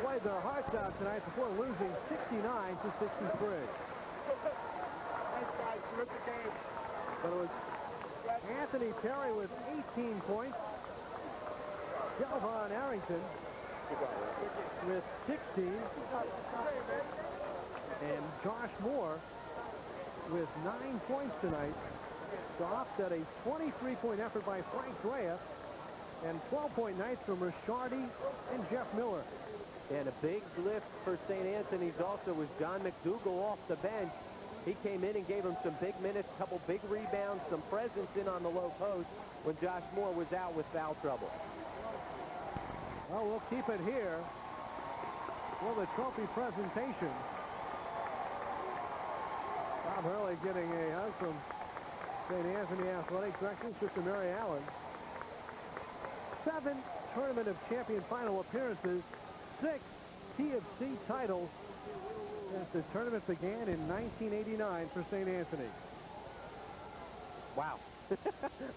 played their hearts out tonight before losing 69 to 63. But it was Anthony Perry with 18 points. Delvon Arrington with 16. And Josh Moore with 9 points tonight. To offset a 23-point effort by Frank Drea and 12-point nights from Rishardi and Jeff Miller. And a big lift for St. Anthony's also was John McDougall off the bench. He came in and gave him some big minutes, a couple big rebounds, some presence in on the low post when Josh Moore was out with foul trouble. Well, we'll keep it here for the trophy presentation. Bob Hurley getting a hug from St. Anthony Athletic Director, Sister Mary Allen. 7 Tournament of Champions final appearances, 6 TOC titles since the tournament began in 1989 for St. Anthony. Wow.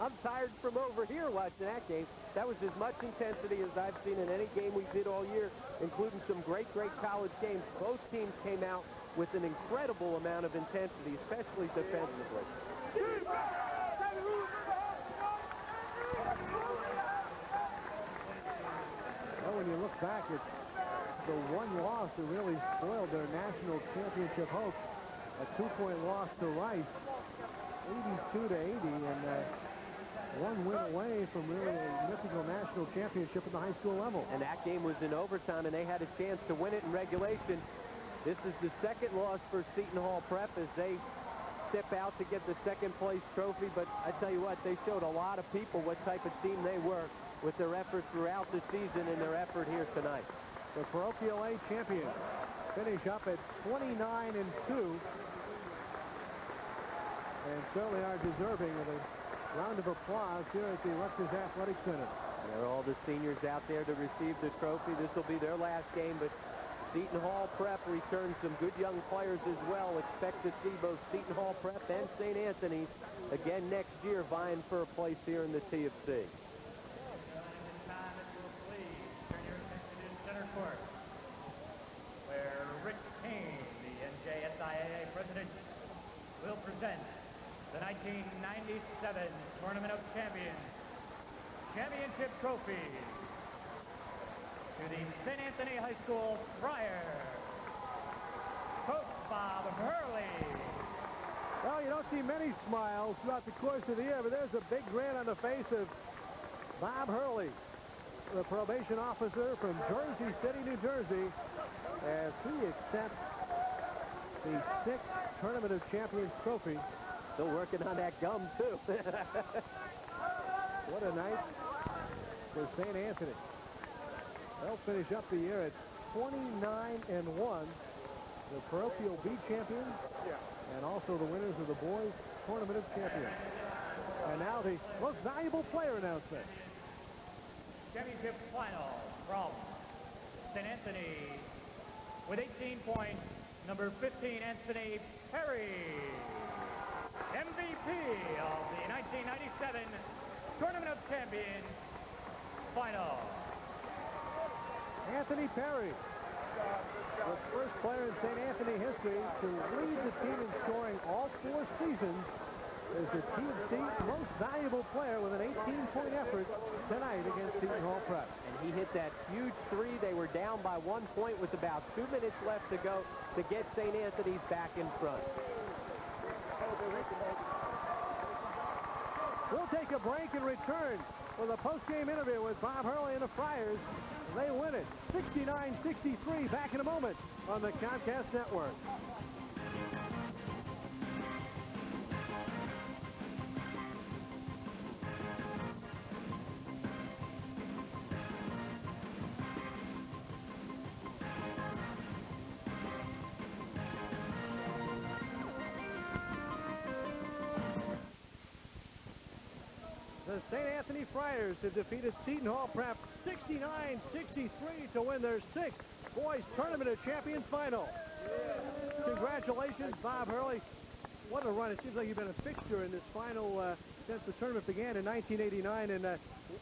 I'm tired from over here watching that game. That was as much intensity as I've seen in any game we did all year, including some great college games. Both teams came out with an incredible amount of intensity, especially defensively. Well, when you look back, it's the one loss that really spoiled their national championship hopes. A 2-point loss to Rice, 82-80, and one win away from really a mythical national championship at the high school level. And that game was in overtime, and they had a chance to win it in regulation. This is the second loss for Seton Hall Prep as they step out to get the second-place trophy. But I tell you what, they showed a lot of people what type of team they were with their effort throughout the season and their effort here tonight. The Parochial A champions finish up at 29-2. And certainly are deserving of a round of applause here at the Rutgers Athletic Center. And there are all the seniors out there to receive the trophy. This will be their last game, but Seton Hall Prep returns some good young players as well. Expect to see both Seton Hall Prep and St. Anthony's again next year vying for a place here in the TFC. Center court, where Rick Kane, the NJSIAA president, will present the 1997 Tournament of Champions championship trophy to the St. Anthony High School Friars. Coach Bob Hurley. Well, you don't see many smiles throughout the course of the year, but there's a big grin on the face of Bob Hurley, the probation officer from Jersey City, New Jersey, as he accepts the 6th Tournament of Champions trophy. Still working on that gum, too. What a night for St. Anthony. They'll finish up the year at 29-1. The Parochial B champions and also the winners of the Boys Tournament of Champions. And now the most valuable player announcement. Championship final from St. Anthony with 18 points, number 15, Anthony Perry. MVP of the 1997 Tournament of Champions final. Anthony Perry, the first player in St. Anthony history to lead the team in scoring all 4 seasons, is the TFC most valuable player with an 18-point effort tonight against Seton Hall Prep. And he hit that huge three. They were down by 1 point with about 2 minutes left to go to get St. Anthony's back in front. We'll take a break and return with a post-game interview with Bob Hurley and the Friars. They win it 69-63. Back in a moment on the Comcast Network. The St. Anthony Friars have defeated Seton Hall Prep 69-63 to win their 6th Boys Tournament of Champions final. Congratulations, Bob Hurley. What a run. It seems like you've been a fixture in this final since the tournament began in 1989, and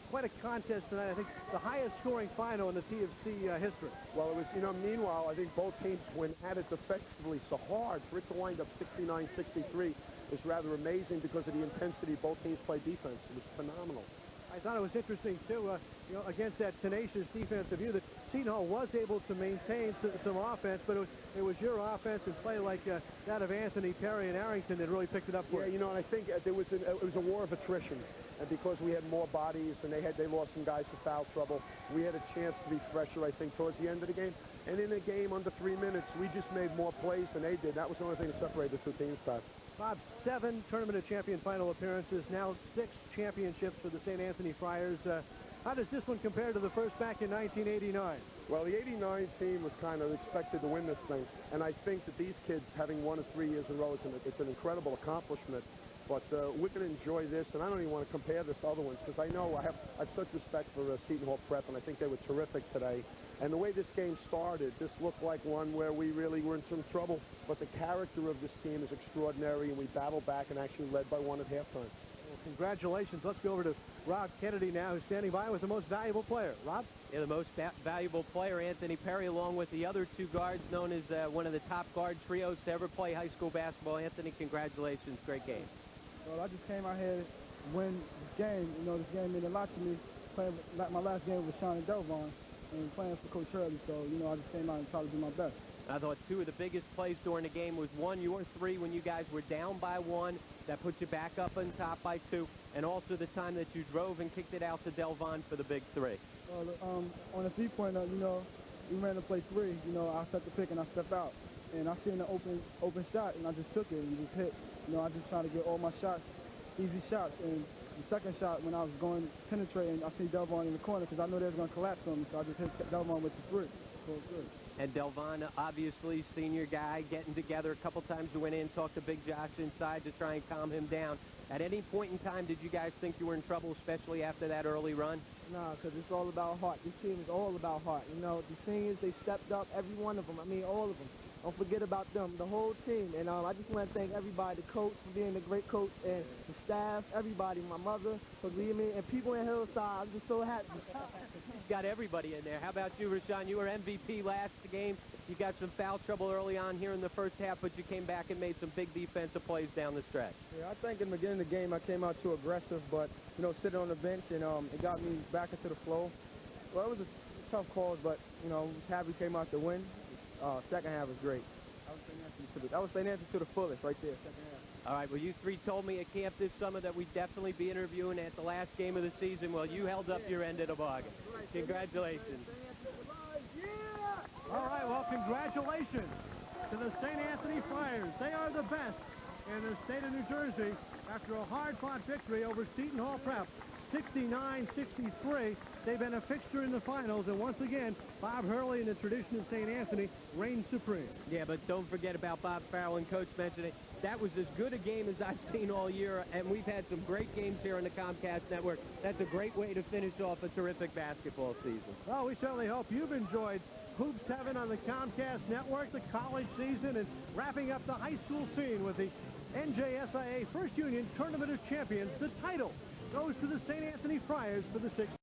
quite a contest tonight. I think the highest scoring final in the TFC history. Well, it was, meanwhile, I think both teams went at it defensively so hard. For it to wind up 69-63 is rather amazing because of the intensity both teams played defense. It was phenomenal. I thought it was interesting, too, against that tenacious defensive view that Seton Hall was able to maintain some offense, but it was your offense and play like that of Anthony Perry and Arrington that really picked it up for you. And I think it was a war of attrition. And because we had more bodies and they lost some guys to foul trouble, we had a chance to be fresher, I think, towards the end of the game. And in a game under 3 minutes, we just made more plays than they did. That was the only thing that separated the two teams, Pat. Bob, 7 Tournament of Champion final appearances, now 6 championships for the St. Anthony Friars. How does this one compare to the first back in 1989? Well, the 89 team was kind of expected to win this thing. And I think that these kids having won it 3 years in a row, it's an incredible accomplishment. But we're going to enjoy this, and I don't even want to compare this to other ones because I know I have such respect for Seton Hall Prep, and I think they were terrific today. And the way this game started, this looked like one where we really were in some trouble. But the character of this team is extraordinary, and we battled back and actually led by 1 at halftime. Well, congratulations. Let's go over to Rob Kennedy now, who's standing by with the most valuable player. Rob? Yeah, the most valuable player, Anthony Perry, along with the other 2 guards, known as one of the top guard trios to ever play high school basketball. Anthony, congratulations. Great game. Well, I just came out here to win this game. This game meant a lot to me. Playing like my last game with Sean and Delvon and playing for Coach Hurley. So, I just came out and tried to do my best. I thought 2 of the biggest plays during the game was, 1, your 3 when you guys were down by 1. That put you back up on top by 2. And also the time that you drove and kicked it out to Delvon for the big 3. Well, on a 3-pointer, we ran to play 3. I set the pick and I stepped out. And I seen an open shot, and I just took it and just hit. I just tried to get all my shots, easy shots. And the second shot, when I was going penetrating, I see Delvon in the corner because I knew they was going to collapse on me. So I just hit Delvon with the 3. So it's good. And Delvon, obviously, senior guy, getting together a couple times to went in, talked to Big Josh inside to try and calm him down. At any point in time, did you guys think you were in trouble, especially after that early run? No, because it's all about heart. This team is all about heart. The seniors, they stepped up, every one of them. I mean, all of them. Don't forget about them, the whole team. And I just want to thank everybody, the coach for being a great coach, and the staff, everybody, my mother for leading me, and people in Hillside. I'm just so happy. Got everybody in there. How about you, Rashawn? You were MVP last game. You got some foul trouble early on here in the first half, but you came back and made some big defensive plays down the stretch. Yeah, I think in the beginning of the game I came out too aggressive, but, sitting on the bench, and it got me back into the flow. Well, it was a tough call, but, was happy we came out to win. Second half was great. I was St. Anthony to the fullest right there, second half. All right, well, you 3 told me at camp this summer that we'd definitely be interviewing at the last game of the season. Well, you held up your end of the bargain. Congratulations. All right, well, congratulations to the St. Anthony Friars. They are the best in the state of New Jersey after a hard-fought victory over Seton Hall Prep. 69-63. They've been a fixture in the finals, and once again, Bob Hurley and the tradition of St. Anthony reign supreme. Yeah, but don't forget about Bob Farrell, and Coach mentioned it. That was as good a game as I've seen all year, and we've had some great games here on the Comcast Network. That's a great way to finish off a terrific basketball season. Well, we certainly hope you've enjoyed Hoops Heaven on the Comcast Network, the college season, and wrapping up the high school scene with the NJSIAA First Union Tournament of Champions. The title goes to the St. Anthony Friars for the 6th.